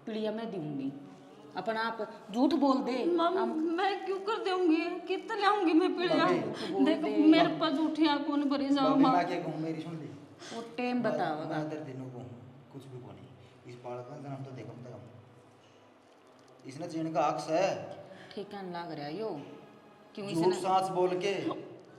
पीड़िया में दूंगी, अपना आप झूठ बोल दे। मैं क्यों कर दूंगी, कितना लाऊंगी मैं पीड़िया, देखो मेरे पास झूठियाँ कौन भरी जाओ बाबी माँ। माँ के कहूँ मेरी सुन ली, वो टेम बताओगा। मैं अंदर दिनों को कुछ भी को नहीं, इस बालक का जन्म तो देखो तक इसने जीने का हक है। ठीक है लग रहा है यो क्यों झूठ इसने सांस बोल के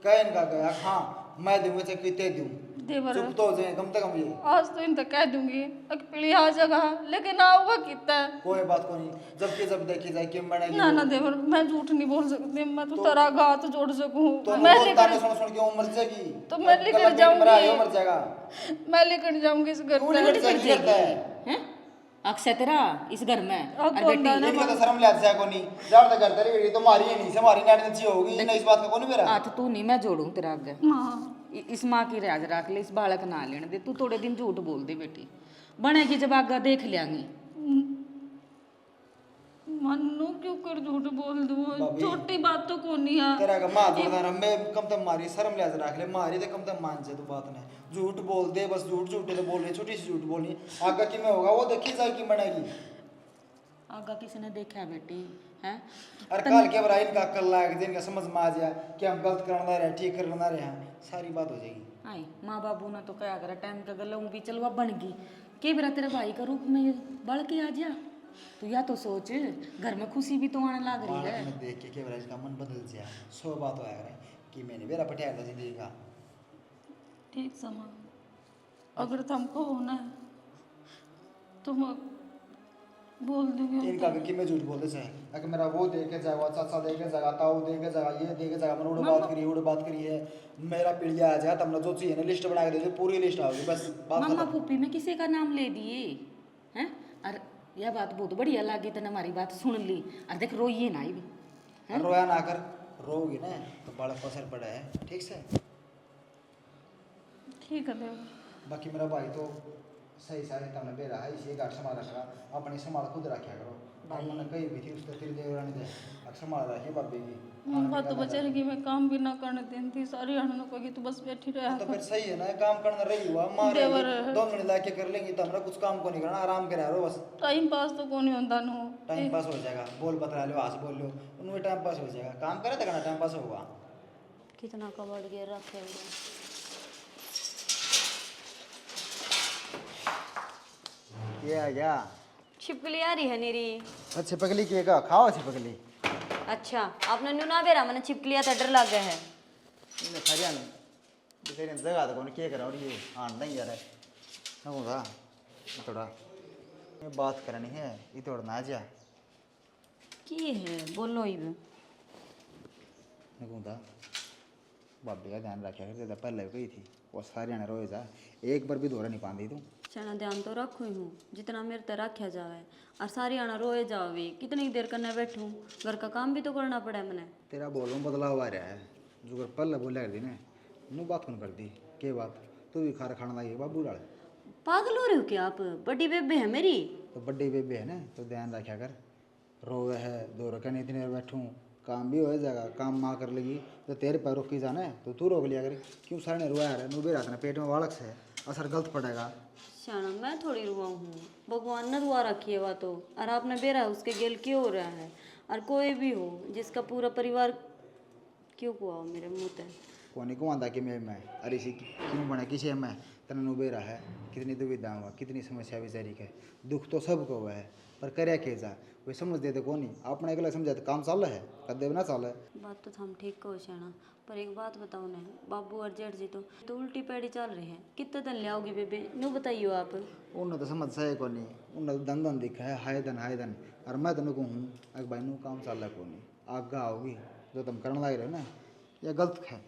कह इनका गया, हाँ मैं दूंगा चाहे कितने दूं, देवर चुप तो हो जाए कम से कम ये। आज तो इन तक कह दूंगी एक पीड़िया आ जगह, लेकिन आओगा कितना कोई बात को नहीं, जबकि जब देखी जाए क्यों बनेगी। ना ना देवर मैं झूठ नहीं बोल सकती, मैं तो तेरा गात जोड़ सकूं, तो मैं बहुत लेकर ताने सुन सुन के वो मर जाएगी, तो मैं लेकर गलत पेट में रहा है, जाऊंगी। वो मर जाएगा। मैं लेकर जाऊंगी इस घर तू में। लेकर जाएगी करता है, हैं अक्षय तेरा इस घर में अब और कौन बेटी दाना इनका तो शर्म ले जाए को नहीं, जब तक करते रही तो मारी ही नहीं से मारी नाट नीचे होगी ना, इस बात का कौन मेरा। हाथ तू नहीं मैं जोड़ूं तेरा आगे, हाँ इस माँ की राज रख ले, इस बालक ना लेने दे, तू थोड़े दिन झूठ बोल दे बेटी, बनेगी जब आगा देख लेंगे। मन्नू क्यों कर झूठ बोल दूँ, छोटी बात तो कौन नहीं है। तेरा का माँ जोरदार है, मैं कम तक मारी शर्म लिहाज रख ले, मारी तो कम तक मान जा तू बात ने। झूठ बोल दे बस, झूठ झूठे तो बोल रही, छोटी सी झूठ बोलनी। आगे की में होगा वो देखी जाए की बनेगी। आगा किसी ने देखा है बेटी हैं? अरे कल के बराई इनका अक्ल लाग दे, इनका समझ में आ जाए कि हम गलत करना रहे ठीक करना रहे हैं, सारी बात हो जाएगी। आई माँ बाबू ने तो क्या करा टाइम का गलऊ भी चलवा बन गई के बेरा तेरे भाई का रूप में बढ़ के आ जा। तू या तो सोच घर में खुशी भी तो आने लग रही है। मैं देख के बराई का मन बदल जाए, सो बात हो रहा है कि मैंने मेरा पटिया था जिंदगी का। ठीक समा, अगर तुमको होना है तो मैं बोल दूंगी। इनका कि मैं झूठ बोलते से अगर मेरा वो देखे जाएगा, चाचा देखे जाएगा, ताऊ देखे जाएगा, ये देखे जाएगा, मैंने उड़ बात करी है, मेरा पीढ़िया आ जाए तब ना जो चाहिए ना लिस्ट बना के दे, पूरी लिस्ट आओगी बस बात मामा खत्म। फूफी में किसी का नाम ले दिए हैं? और यह बात बहुत बढ़िया लगी, तने हमारी बात सुन ली। और देख रोइए ना भी, रोया ना कर, रोगी ना तो बालक पर असर पड़ा है, ठीक से। ठीक है देव। बाकी मेरा भाई तो सही सारी तमने बेरा है, इसी घर संभाल रखा, अपनी संभाल खुद रखा करो। भाई मैंने कही भी थी उसके तेरे देवरानी दे संभाल रखी बाबी की। मम्मा तो बेचारी की मैं काम भी ना करने देती, सारी अಣ್ಣनों को कि तू बस बैठी रहा। तो फिर सही है ना, काम करना रही हुआ मां देवर दोनों मिला के कर लेंगी तो हमरा कुछ काम को नहीं करना, आराम करा रहो बस। टाइम पास तो कौन ही होता नो। टाइम पास हो जाएगा, बोल बतरा लो, हंस बोल लो, उनमें टाइम पास हो जाएगा। काम करे तो टाइम पास होगा। कितना कबाड़ गिर रखे हुए। ये आ गया छिपकली आ रही है नीरी। अच्छा पगली के का खाओ अच्छी पगली। अच्छा आपने न्यू ना बेरा मैंने छिपकलिया तो डर लग गया है। इन्हें खरियान तेरे जगह तो कौन क्या करा और ये आन नहीं जा रहा है ना होगा थोड़ा ये बात करनी है, ये थोड़ा ना जा की है बोलो ही भी। नगुंदा बाबे का ध्यान रखा कर, पहले गई थी वो सारे आने रोए जा, एक बार भी दौरा नहीं पाती तू। चना ध्यान तो रखो ही हूँ जितना मेरे तक रखा जावे, और सारी आना रोए जावे, कितनी देर करने बैठूँ, घर का काम भी तो करना पड़ा है मैंने। तेरा बोलूँ बदलाव आ रहा है, जो कर पहले बोला कर दी ने नू बात कौन कर दी के बात, तू भी खाना खाना लगी बाबू डाल। पागल हो रहे हो क्या आप? बड़ी बेबे है मेरी। तो बड्डे बेबे है ना तो ध्यान रखा कर, रोवे है दो रखा नहीं इतनी देर बैठूँ, काम भी हो जाएगा, काम माँ कर लेगी तो तेरे पैर रोक के जाना है तो तू रोक लिया कर। क्यों सारे ने रोया है, नू भी रहता ना पेट में बालक से असर गलत पड़ेगा। शाना मैं थोड़ी रुआ हूँ, भगवान ने दुआ रखी है तो, और आपने बेरा उसके गेल क्यों हो रहा है? और कोई भी हो जिसका पूरा परिवार क्यों कुआ हो मेरे मुँह पे कोने को आंदा कि मैं अरे इसी क्यों बना किसे मैं तन नुबेरा है, कितनी दुविधा हुआ, कितनी समस्या बेचारी के, दुख तो सबको हुआ है पर करे के जा वे समझ देते कौन नहीं, अपने अगला समझा तो काम चल रहा है कदे ना चल है। बात तो हम ठीक कहो शाना, पर एक बात बताओ ना, बाबू और जेठ जी तो उल्टी पैड़ी चल रही है, कितने दिन ले आओगी बेबे न्यू बताइयो आप। उन्हें तो समझ सही को नहीं, उन्हें तो दन दन दिखा है हाय दन, और मैं तेन कहूँ अगर भाई नू काम चल रहा को नहीं आगा आओगी जो तुम करने लग रहे हो ना या गलत है।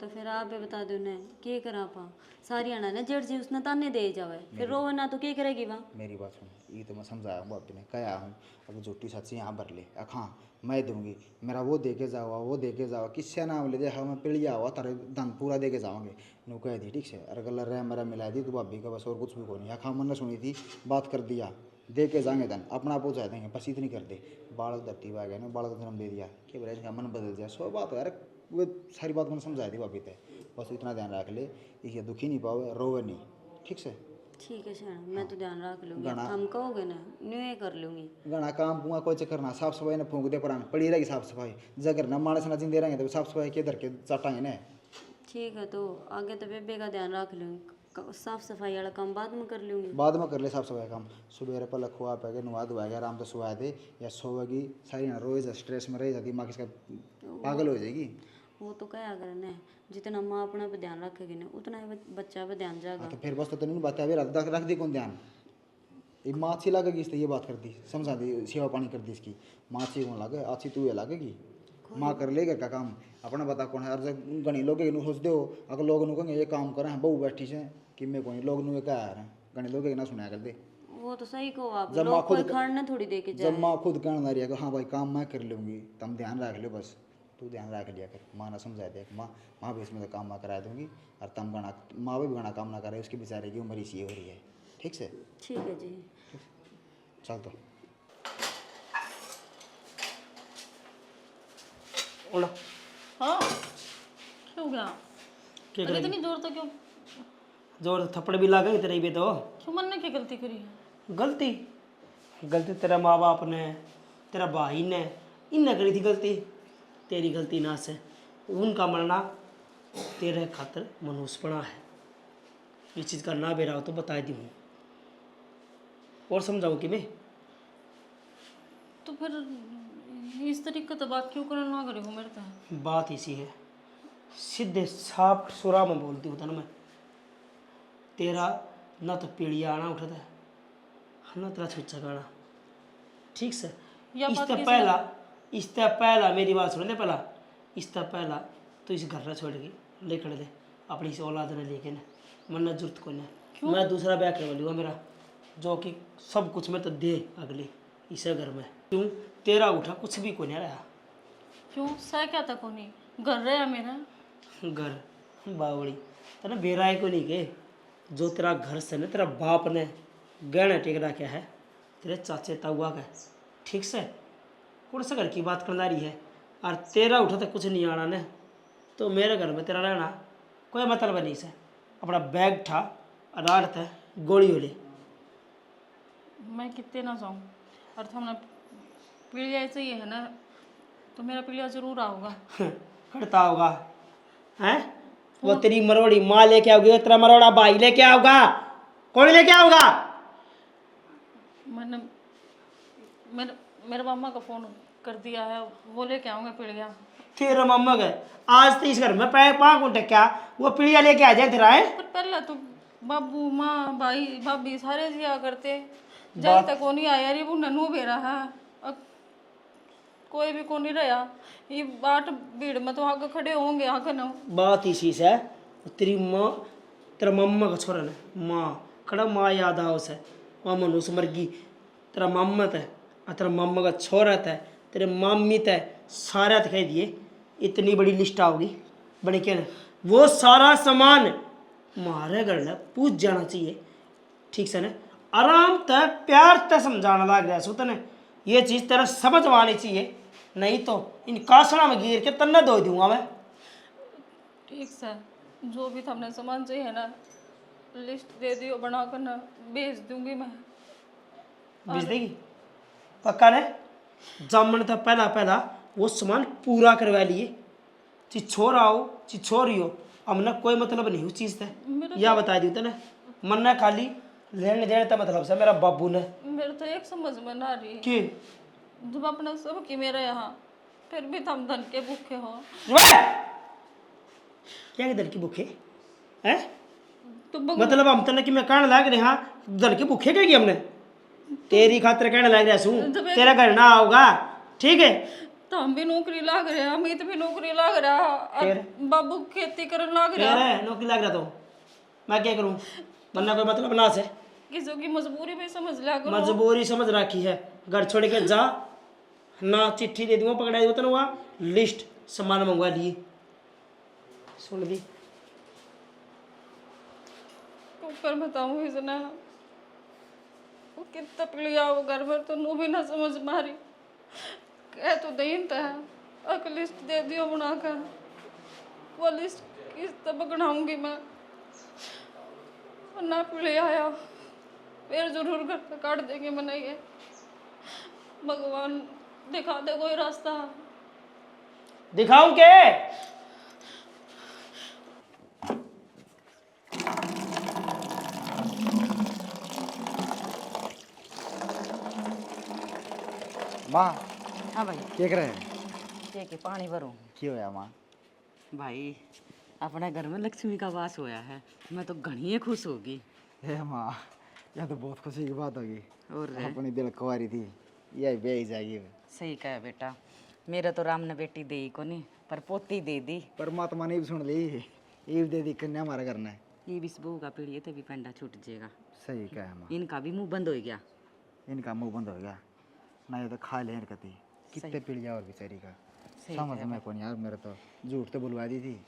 तो फिर आप भी बता दो ना क्या करा पा, सारी आना ना जेठ जी उसने ताने दे जावे, फिर रोवे ना तो क्या करेगी वहाँ। मेरी बात सुन, ये तो मैं समझाया हूँ बाप ने कहा हूँ, अगर झूठी सच्ची यहाँ भर ले हाँ मैं दूंगी, मेरा वो दे के जाओ किससे नाम ले दे हाँ मैं पिड़िया हुआ तारे धन पूरा दे के जाओगे नू कह दी ठीक से। अरे गला रह मेरा मिला दी तो भाभी का बस और कुछ भी को नहीं हाँ मन ने सुनी थी बात कर दिया दे के जाएंगे धन अपना पहुँचा देंगे बस इतनी कर दे। बालक धरती आ गया ना बालक जन्म दे दिया कि बोले मन बदल जाए सो बात हो यार, वो सारी बात मैंने समझा दी भाभी ते, बस इतना ध्यान रख ले इसे दुखी नहीं पाओ रोवे नहीं ठीक से। ठीक है शाना मैं तो ध्यान रख लूँगी, गाना- हम कहोगे ना न्यू ये कर लूँगी। घना काम पुआ कोई चक्कर ना, साफ सफाई ने फूंक दे पर पड़ी रहेगी साफ सफाई, जगर ना मानस ना जिंदे रहेंगे तो साफ सफाई के धर के चाटाएंगे ना। ठीक है तो आगे तो बेबे का ध्यान रख लूँगी, साफ सफाई वाला काम बाद में कर लूँगी। बाद में कर ले साफ सफाई काम, सुबह पहले खुआ पे नुआ धुआ गया आराम से सुहा दे या सोएगी सारी ना रोए स्ट्रेस में रह दिमाग इसका पागल हो जाएगी। वो तो क्या करना है, जितना माँ अपना पे ध्यान रखेगी ना उतना ही बच्चा पे ध्यान जाएगा। तो फिर बस तो नहीं बात है रख दी कौन ध्यान, ये माँ अच्छी लगेगी इसलिए ये बात कर दी समझा दी सेवा पानी कर दी इसकी, माँ अच्छी कौन लगे अच्छी तू ये लगेगी, माँ कर लेगा क्या काम अपना बता कौन है। और जब गणी लोग सोच दो अगर लोग कहेंगे ये काम करें बहू बैठी से कि मैं कौन लोग नु क्या है गणी लोग ना सुनाया कर दे। वो तो सही कहो आप, जब माँ लोग कोई खुद खाना थोड़ी दे के जाए। जब माँ खुद कहने लगी है कि हाँ भाई काम मैं कर लूँगी तुम ध्यान रख लो, बस तू ध्यान रख लिया कर, माँ ने समझा दिया माँ भी इसमें तो काम मैं करा दूँगी और तुम गणा माँ भी गणा काम ना करे उसकी बेचारे की उम्र इसी हो रही है ठीक से ठीक है जी। चल तो उड़ा हाँ क्यों गया क्या अरे करेगी? इतनी जोर तो क्यों जोर थप्पड़ भी लागे तेरे भी तो क्यों मन ने क्या गलती करी है? गलती गलती तेरे माँ बाप ने, तेरा भाई ने, इनने करी थी गलती। तेरी गलती ना से उनका मरना तेरे खातर मनुष्यपना है। ये चीज़ का ना बेरा हो तो बता दी हूँ और समझाऊँ कि मैं तो फिर इस तरीके तो बात क्यों करना ना करे हो मेरे तो। बात इसी है, सीधे साफ सुरा में बोलती हूँ ना मैं। तेरा ना तो पीढ़िया आना उठता है ना तेरा छुच्छा गाना, ठीक से। यह बात इससे पहला मेरी बात सुन ले पहला। इससे पहला तो इस घर छोड़ के लेकर दे अपनी इस औलाद ने लेके ना, मन जरूरत को ना। मैं दूसरा ब्याह करवा लूँगा मेरा, जो कि सब कुछ मैं तो दे अगली इसे घर में। क्यों तेरा उठा कुछ भी को नहीं रहा। क्यों सह क्या था कोनी घर रहा मेरा। घर बावड़ी तेना बेराए को नहीं के, जो तेरा घर से ना तेरा बाप ने गहना टेक रखा है तेरे चाचे ताऊआ का, ठीक से। कौन सा घर की बात करना रही है? और तेरा उठा तो कुछ नहीं आना ने, तो मेरे घर में तेरा रहना कोई मतलब नहीं से। अपना बैग ठा रात है गोली हो ले। मैं कितने ना जाऊँ और तो हमने पीढ़िया चाहिए है ना, तो मेरा पीढ़िया जरूर आओगा। करता होगा हैं? वो तेरी मरोड़ी माँ लेके आओगी, वो तेरा मरोड़ा भाई लेके आओगा, कौन लेके आओगा? मैंने मेरे मेरे मामा का फ़ोन कर दिया है, वो लेके आऊँगा पीढ़िया। तेरा मम्मा गए आज तो इस घर में पैर पाँव को टेक्या, वो पीढ़िया लेके आ जाए तेरा है। पर पहले तो बाबू माँ भाई भाभी सारे जिया करते, जब तक को नहीं आया रे वो ननू बेरा है। अब कोई भी को नहीं रहा, ये बाट भीड़ में तो आगे खड़े होंगे आगे ना। बात इसी से है, तेरी माँ तेरा मम्मा का छोरा ने माँ खड़ा माँ याद आओ से माँ मनुष्य मर गई। तेरा मम्मा है और तेरा मम्मा का छोरा है, तेरे मामी है, सारा दिखाई दिए। इतनी बड़ी लिस्ट आओगी बड़ी क्या ना, वो सारा सामान मारे घर में पूछ जाना चाहिए, ठीक से ना। आराम तय प्यार तय समझाना लग रहा है तने, ये चीज़ तेरा समझ में आनी चाहिए, नहीं तो इन कासड़ा में गिर के तन्ना धो दूंगा मैं। ठीक से जो भी हमने सामान चाहिए ना लिस्ट दे दियो बना कर ना, भेज दूंगी मैं। भेज देगी पक्का ने? जामन था पहला पहला वो सामान पूरा करवा लिए, ची छोर आओ ची छोरी हो, हमने कोई मतलब नहीं उस चीज़ से। या बता दी तने मन ने खाली लेने देने का मतलब से मेरा बाबू ने। मेरे तो एक समझ में ना रही कि जब अपना सब की मेरे यहाँ फिर भी तुम धन के भूखे हो। क्या दल की भूखे हैं? तो मतलब हम तने कि मैं कहने लग रहे हाँ दल के भूखे कहेगी हमने, तेरी खातिर कहने लग रहा हूँ तेरा घर ना आओगा, ठीक है। तो हम भी नौकरी लाग रहे हैं, अमित भी नौकरी लाग रहा और फिर? बाबू खेती करने लाग रहा। है नौकरी लग रहा तो मैं क्या करूँ, वरना कोई मतलब ना से। किसी की मजबूरी भी समझ लिया करो। मजबूरी समझ रखी है, घर छोड़ के जा ना, चिट्ठी दे दूंगा पकड़ा दूंगा तेरा लिस्ट सामान मंगवा लिए, सुन दी। ऊपर बताऊँ इसने वो कितना पिलिया वो घर में तो नू भी ना समझ मारी, कह तो दीन था एक लिस्ट दे दियो बनाकर, वो लिस्ट किस तरह बनाऊंगी मैं, ना पिलिया आया फिर जरूर घर से काट देंगे बनाइए। भगवान दिखा दे कोई रास्ता। दिखाऊं के? माँ हाँ भाई क्या कर रहे हैं? ये के पानी भरूं क्या होया माँ? भाई अपने घर में लक्ष्मी का वास होया है, मैं तो घनी खुश होगी। हे माँ यह तो बहुत खुशी की बात होगी, और अपनी दिल कुंवारी थी यही ब्याह जाएगी। सही कहा बेटा, मेरा तो राम ने बेटी दे ही को नहीं पर पोती दे दी। परमात्मा ने भी सुन ली, ईव दे दी कन्या हमारा करना है। ये भी बहू का पीढ़ी तो भी पेंडा छूट जाएगा, सही कहा है माँ, इनका भी मुंह बंद हो गया। इनका मुंह बंद हो गया ना, ये तो खा ले कती कितने पीढ़िया और बेचारी का समझ में कौन यार। मेरा तो झूठ तो बुलवा दी थी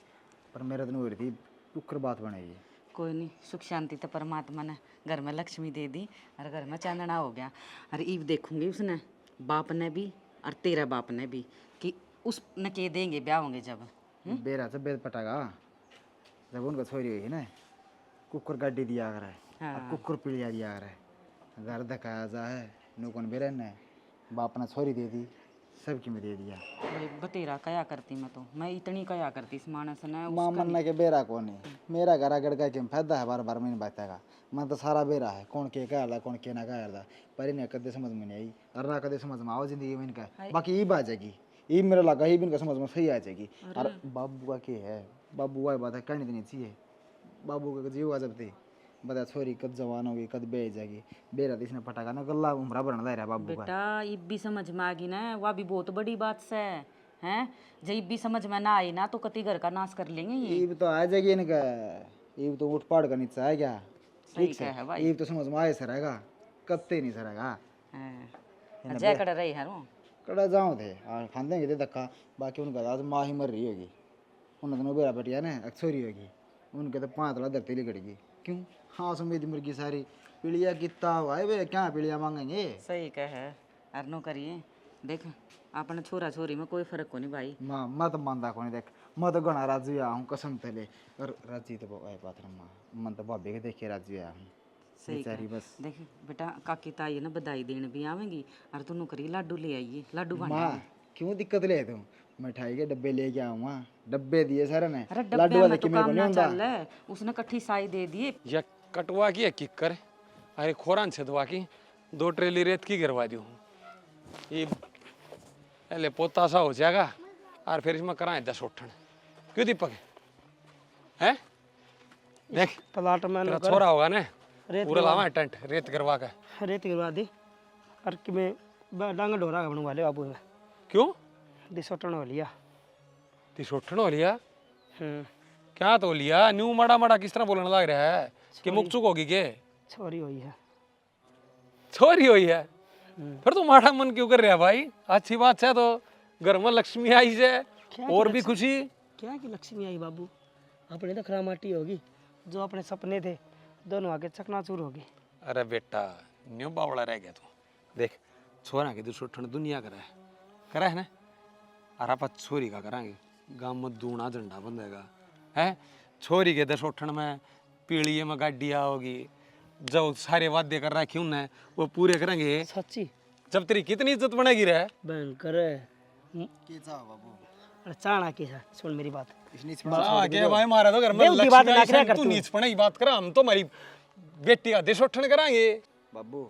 पर मेरे तो नहीं हो रही थी, टुक्कर बात बनेगी। कोई नहीं, सुख शांति तो परमात्मा ने घर में लक्ष्मी दे दी और घर में चांदना हो गया। और ईब देखूंगी उसने बाप ने भी और तेरा बाप ने भी कि उस न के देंगे ब्याह होंगे जब। बेरा से बेद पटागा जब उनका छोरी हुई ना कुकुर गाड़ी दिया कर है और कुकुर पिलिया दिया कर है घर धकाया जा है नुकन बेरे ने बाप ने छोरी दे दी सबकी में दे दिया। भाई बतेरा कया करती मैं इतनी कया करती इस मानस ने। माँ मन्ना के बेरा कौन है मेरा घर आगड़ का क्यों फायदा है बार बार मैंने बताएगा मन तो सारा बेरा है कौन के कह रहा कौन के ना कह रहा पर इन्हें कदे समझ में नहीं आई और ना कदे समझ में आओ जिंदगी में इनका बाकी ये आ जाएगी ये मेरा लगा ही इनका समझ में सही आ जाएगी। और बाबू का क्या है बाबू का बात है कहनी देनी चाहिए बाबू का जीव आ जब थे बता छोरी कद जवान होगी कद बेच जाएगी बेरा इसने पटाखा ना गल्ला उमरा भरना दे रहा बाबू का। बेटा इब भी समझ में आ गई ना, वह भी बहुत बड़ी बात से हैं। जब भी समझ में ना आई ना तो कति घर का नाश कर लेंगे ये। ईब तो आ जाएगी इनका ईब तो उठ पाड़ का नीचे है क्या सही है भाई। ईब तो समझ में आए सरेगा कत्ते नहीं सरेगा जय कर रही है रो कड़ा जाओ थे खान देंगे थे धक्का बाकी उनका आज माँ ही मर रही होगी उन्हें तो बेरा बटिया ना अक्सोरी होगी उनके तो 5 तला धरती लिकड़ेगी क्यों हाँ समेत मुर्गी सारी पीलिया कितना हुआ है वे क्या पीलिया मांगेंगे। सही कह अरनो करिए देख अपने छोरा छोरी में कोई फर्क को नहीं भाई। माँ मैं तो मानता को नहीं देख मैं तो गणा राजू आया हूँ कसम तले और राजी तो बात माँ मन तो भाभी के देख के राजू आया हूँ सही बेचारी बस। देख बेटा काकी ताई ना बधाई देने भी आवेंगी और तू करी लाडू ले आइए लाडू बना। माँ क्यों दिक्कत ले तुम मिठाई के डब्बे लेके आऊँ डब्बे दिए सारे ने अरे लाडू डब्बे वाले में तो कि मेरे को काम नहीं ना होता चल है उसने कट्ठी साई दे दिए। या कटवा की किक कर अरे खोरान छदवा की 2 ट्रेली रेत की गिरवा दी हूँ ये पहले पोता सा हो जाएगा और फिर इसमें कराए 10 उठन क्यों दीपक है देख प्लाट में तेरा छोरा होगा ना रेत पूरा लावा टेंट रेत करवा के रेत गिरवा दे और कि मैं डांगा डोरा बनवा ले बाबू में क्यों दिसोटन हो लिया। तिसोठन हो लिया क्या तो लिया न्यू मड़ा मड़ा किस तरह बोलने लग रहा है कि मुक चुक होगी के छोरी हुई है छोरी हुई है फिर तो माड़ा मन क्यों कर रहा है भाई अच्छी बात है तो घर में लक्ष्मी आई है और भी खुशी क्या कि लक्ष्मी आई बाबू अपने तो खरामाटी होगी जो अपने सपने थे दोनों आगे चकनाचूर होगी। अरे बेटा न्यू बावड़ा रह गया तू देख छोरा के दुसोठन दुनिया करा है ना और आप छोरी का करांगे गांव में दूना झंडा बंधेगा है छोरी के दुसोठन में पीढ़ी में गाड़िया होगी जो सारे वाद्य कर रखे उन्हें वो पूरे करेंगे सच्ची जब तेरी कितनी इज्जत बनेगी रहे भयंकर के चाहो बाबू अरे चाणा की है सुन मेरी बात के भाई मारा तो घर में बेवकूफ बात ना लक्ष्मी आई कर तू तू। नीच पड़े की बात करा हम तो हमारी बेटी का दुसोठन करांगे बाबू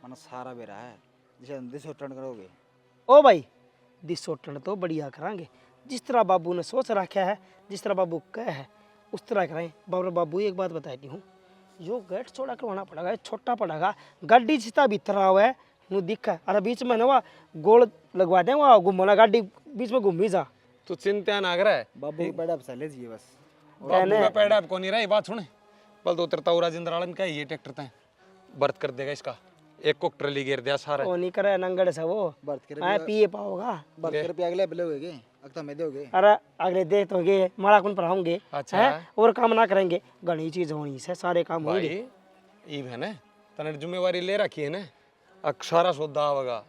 मन सारा बेरा है जिसे दिस टर्न करोगे ओ भाई दिसोटन तो बढ़िया करांगे जिस तरह बाबू ने सोच रखा है जिस तरह बाबू कह है उस तरह कराएं। बाबू एक बात बताती हूँ जो गेट छोड़ा करवाना पड़ेगा ये छोटा पड़ेगा गाड़ी जितना भीतर हुआ है वो दिखा अरे बीच में ना वह गोल लगवा दें वह घूमना गाड़ी बीच में घूम भी जा तू चिंता ना करे बाबू पैडा ले जिए बस बाबू का पैडा को नहीं रही बात सुने बल तो तेरा राजेंद्र का ये ट्रैक्टर तय बर्थ कर देगा इसका एक को ट्रली गिर दिया सारा वो नहीं करे नंगड़ से वो बर्थ कर आए पिए पाओगा बर्थ कर पे अगले बले होगे अगता में दोगे अरे अगले दे तो गे माड़ा कुन पढ़ाऊंगे अच्छा। हैं और काम ना करेंगे घनी चीज होनी से सारे काम होंगे। भाई ई है ना तने जिम्मेवारी ले रखी है ना अक्षरा सौदा होगा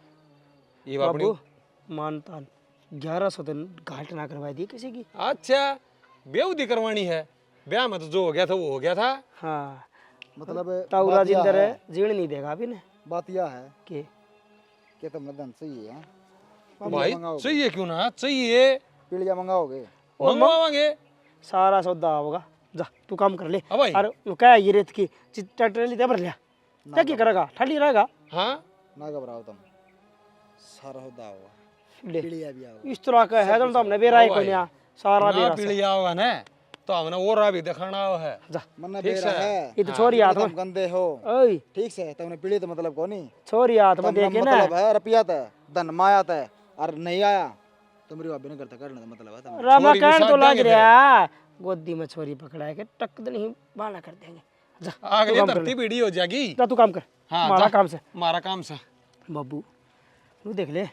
ये अपनी बाबू मानता 1100 दिन घाट ना करवा दी किसी की। अच्छा बेउदी करवानी है ब्याह में तो जो हो गया था वो हो गया था हाँ मतलब ताऊरा जिंदर जीण नहीं देगा अभी ने बात यह है कि तुमने धन चाहिए है भाई चाहिए क्यों ना चाहिए पीलिया मंगाओगे मंगवाएंगे सारा सौदा होगा जा तू काम कर ले हाँ भाई। और वो क्या है ये रेत की ट्रैक्टर ले भर लिया क्या क्या करेगा ठंडी रहेगा हाँ ना घबराओ तुम सारा होता होगा ले पीलिया भी आओगे इस तरह का है तो हमने बेरा ही कोई नहीं सारा ना बेरा पीलिया होगा ना तो हमने और भी दिखाना है जा मन्ना ठीक बेरा से। है ये तो छोरी हाथ तुम में गंदे हो ओए ठीक से तुमने पीली तो मतलब कौन नहीं छोरी हाथ में देखे ना मतलब है रुपया था धन माया था और नहीं आया तुम्हारी भाभी ने करता करने का मतलब है तुम रामा छोरी भी कहन साथ तो लग देंगे रहा गोदी में छोरी पकड़ा के टक दिन ही बाला कर देंगे जा आगे धरती बीड़ी हो जाएगी जा तू काम कर हाँ, मारा जा। काम से मारा काम से बाबू तू देख ले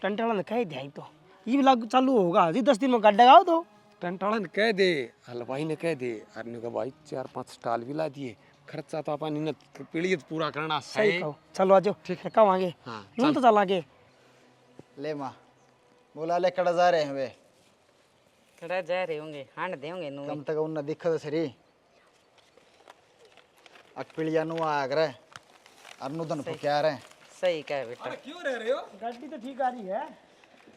टंटाला ने कह दिया तो ये भी लागू चालू होगा जी 10 दिन में काट देगा तो टंटाड़न कह दे, हलवाई ने कह दे, अरे का भाई 4-5 स्टॉल भी ला दिए, खर्चा तो अपन ने पीढ़ी पूरा करना सही कहो। चलो आजो ठीक है, कब आगे हाँ, नून तो चल आगे। ले माँ बोला ले कड़ा जा रहे हैं वे कड़ा जा रहे होंगे, हांड दे होंगे नू कम तक उन्हें दिक्कत सरी अकपिलिया नु आगरे अरनु धन क्या रहे सही कह बेटा। क्यों रह रहे हो? गाड़ी तो ठीक आ रही है,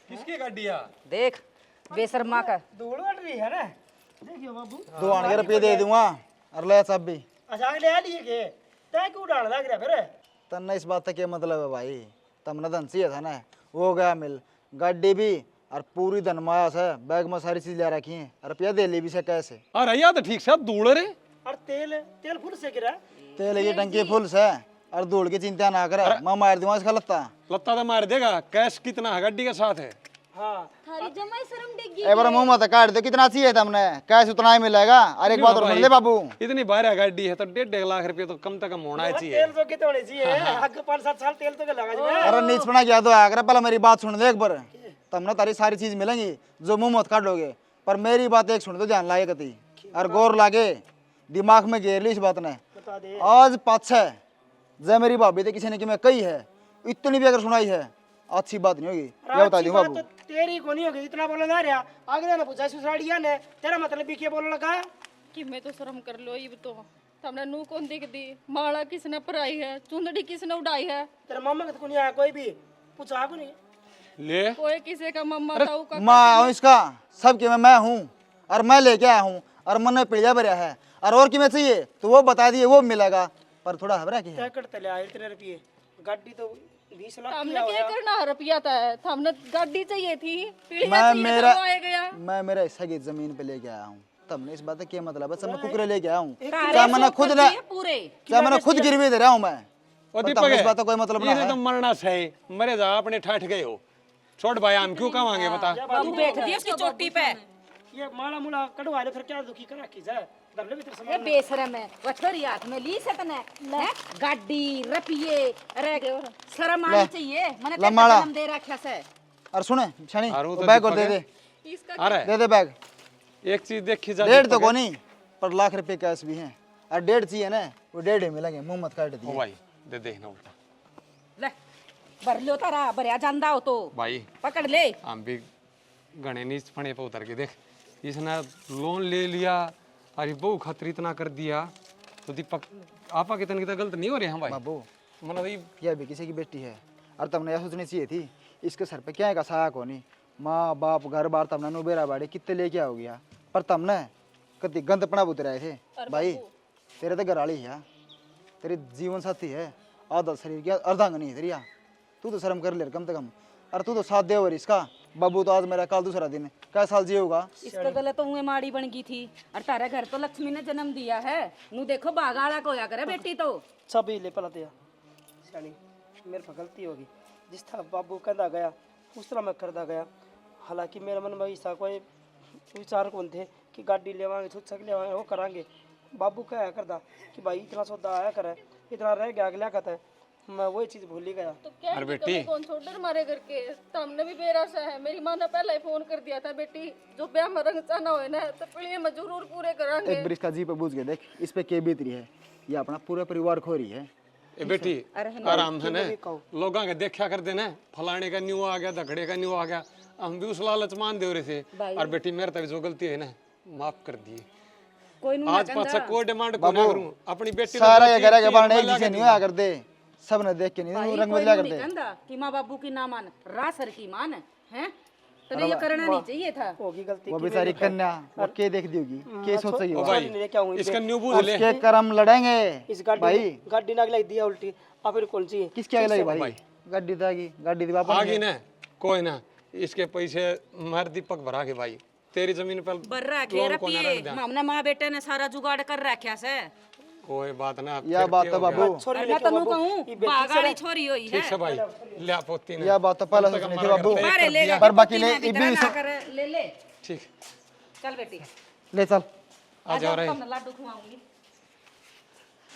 किसकी गाड़िया? देख बेशर्मा का दौड़ बढ़ रही है ना, देखियो बाबू। 2 रुपये दे दूंगा और ले सब भी अच्छा ले आ लिए के तय क्यों डाल लग रहा फिर? तन्ना इस बात का क्या मतलब है भाई, तमने धन चाहिए था ना, वो गया मिल गाड़ी भी और पूरी धन माया से बैग में सारी चीज ले रखी है, रुपया दे ली भी से कैसे? अरे यार तो ठीक से दूड़ रहे। और तेल तेल फुल से गिरा, तेल ये टंकी फुल से और धूल की चिंता ना करे, मैं मार दूंगा इसका लत्ता। लत्ता तो मार देगा, कैश कितना है गाड़ी के साथ है? हाँ थारी जमाई शर्म देगी। एक बार मुंह मत काट दे, कितना चाहिए तुमने? कैश उतना ही मिलेगा। और एक बात और सुन ले बाबू, इतनी भारी गाड़ी है तो 1.5 लाख रुपए तो कम से कम होना चाहिए। तेल तो कितने होने चाहिए? आगे 5-7 साल तेल तो लगा जी। अरे नीच पना क्या तो आकर पहले मेरी बात सुन दे एक बार, तुमने तारी सारी चीज मिलेंगी जो मुंह मत काटोगे, पर मेरी बात एक सुन दो ध्यान लागे कती और गौर लागे, दिमाग में घेर ली इस बात ने। बता दे आज पाछे जय मेरी भाभी थे किसी ने कि मैं कही है, इतनी भी अगर सुनाई है अच्छी बात नहीं होगी, ये बता अच्छी दूं बात बाबू। तो तेरी को नहीं होगी, इतना बोलना ना रहा। अगले ने पूछा सुसाड़िया ने तेरा मतलब भी क्या बोलने लगा? कि मैं तो शर्म कर लो ये तो हमने नू कौन दिख दी, माला किसने पराई है, चुंदड़ी किसने उड़ाई है, तेरा मामा का तो नहीं आया कोई भी, पूछा को नहीं। ले कोई किसी का मम्मा ताऊ का माँ हूँ इसका सबके में मैं हूँ और मैं लेके आया हूँ और मन में पीढ़िया भरा है और कि मैं चाहिए तो वो बता दिए वो मिलेगा, पर थोड़ा हबरा की है। तय करते ले आए इतने रुपये, गाड़ी तो 20 लाख की हमने क्या करना रुपया था, हमने गाड़ी चाहिए थी, पीढ़िया मैं चाहिए मेरा था, वो आए गया। मैं मेरा हिस्सा की जमीन पे लेके आया हूँ, तब इस बात का क्या मतलब है? सब मैं कुकरे लेके आया हूँ, क्या मैंने खुद ने पूरे क्या मैंने खुद गिरवी दे रहा हूँ मैं, ओ पर दीपक तब इस है, बात का कोई मतलब ना इन्हें है। तो मरना सही, मरे जा अपने ठाठ गए हो, छोड़ भाई हम क्यों कमाएंगे बता? तू बैठ दिया उसकी चोटी पे। ये माला मुला कटवा ले फिर क्या दुखी करा की जाए, दबले भी तेरे ए सामान बेशरम है, वो छोरी हाथ में ली सकने है गाड़ी रुपये, अरे शर्म आनी चाहिए, मैंने तेरे लम्बाड़ा। जन्म दे रखा से। और सुने शनि और वो वो तो बैग और दीपक दे है। दे, इसका अरे दे दे बैग। एक चीज देखी जा 1.5 तो को नहीं पर लाख रुपए कैश भी हैं, और 1.5 चाहिए ना वो 1.5 ही मिलेंगे, मुंह मत काट ओ दिए। भाई दे दे ना उल्टा ले भर लो तारा, भरिया जानदा हो तो भाई, पकड़ ले। हम भी गणे नीच फणे पे उतर के देख, इसने लोन ले लिया, अरे बहु खतरी इतना कर दिया, तो दीपक आपा कितना गलत नहीं हो रहे हैं भाई? बाबू मतलब भाई यह भी किसी की बेटी है और तुमने यह सोचनी चाहिए थी इसके सर पे क्या है का साया को नहीं, माँ बाप घर बार तुमने नुबेरा बाड़ी कितने लेके आओ गया, पर तुमने कति गंद पड़ा बुत रहे थे भाई। तेरे तो घराली है, तेरी जीवन साथी है, आधा शरीर की अर्धांगनी है तेरिया, तू तो शर्म कर ले कम से कम। और तू तो साथ दे और इसका बाबू तो आज मेरा कल दूसरा दिन क्या साल जिएगा। इसका गलत तो माड़ी बन गई थी, और तारा घर तो लक्ष्मी ने जन्म दिया है, नू देखो बागाड़ा को होया करे बेटी तो। सब ही ले पला दिया सियानी, मेरे पर गलती होगी, जिस तरह बाबू कहता गया उस तरह मैं करता गया। हालांकि मेरे मन में ऐसा कोई विचार कौन थे कि गाड़ी लेवांगे छुट सक लेवांगे वो करांगे। बाबू क्या करता कि भाई इतना सौदा आया करे, इतना रह गया अगला कहता है, मैं वही चीज़ भूल ही गया। तो क्या अरे है, बेटी। तुम्हें कौन छोड़ मारे करके, तो हमने भी बेरासा है। मेरी माँ ने पहले ही फोन कर दिया था, बेटी जो ब्याह में रंग चाना हो ना तो पीढ़ी में जरूर पूरे करांगे। एक ब्रिज का जी पे बूझ के देख इस पे के बीत रही है, ये अपना पूरा परिवार खो रही है। ए बेटी आराम से न लोगों के देखा कर देना, फलाने का न्यू आ गया, धकड़े का न्यू आ गया, हम भी उस लालच मान दे रहे थे। और बेटी मेरे तभी जो गलती है ना माफ कर दिए, कोई नू आज पाछा कोई डिमांड को ना करूं, अपनी बेटी सारा ये घर के बाहर एक जैसे नहीं होया कर दे, सब ने देख के नहीं रंग बदला कर दे। कहंदा कि माँ बाबू की ना मान, रासर की मान है, तने ये करना नहीं चाहिए था। होगी गलती वो बेचारी कन्या वो के देख दी होगी, के सोचेगी ओ वो? भाई क्या हुई इसका न्यू बूझ ले उसके कर्म लड़ेंगे इस गाड़ी भाई। गाड़ी नाग लग दिया उल्टी, आप फिर कौन सी किसके आगे लगी भाई? गड्डी दागी गड्डी दीवा पर आगे ना कोई ना, इसके पैसे मार दीपक भरा के भाई, तेरी जमीन पर बर रखे रपिए, हमने माँ बेटे ने सारा जुगाड़ कर रखा से। कोई बात ना। यह बात तो बाबू, और मैं तनु कहूं बागाड़ी छोरी हुई है। ठीक है भाई, ले पोती ने यह बात तो पहले सोचनी थी बाबू, मारे ले पर बाकी ले ले इबी ले ले ठीक, चल बेटी ले चल। आ जाओ रे। लाडू खुआऊंगी।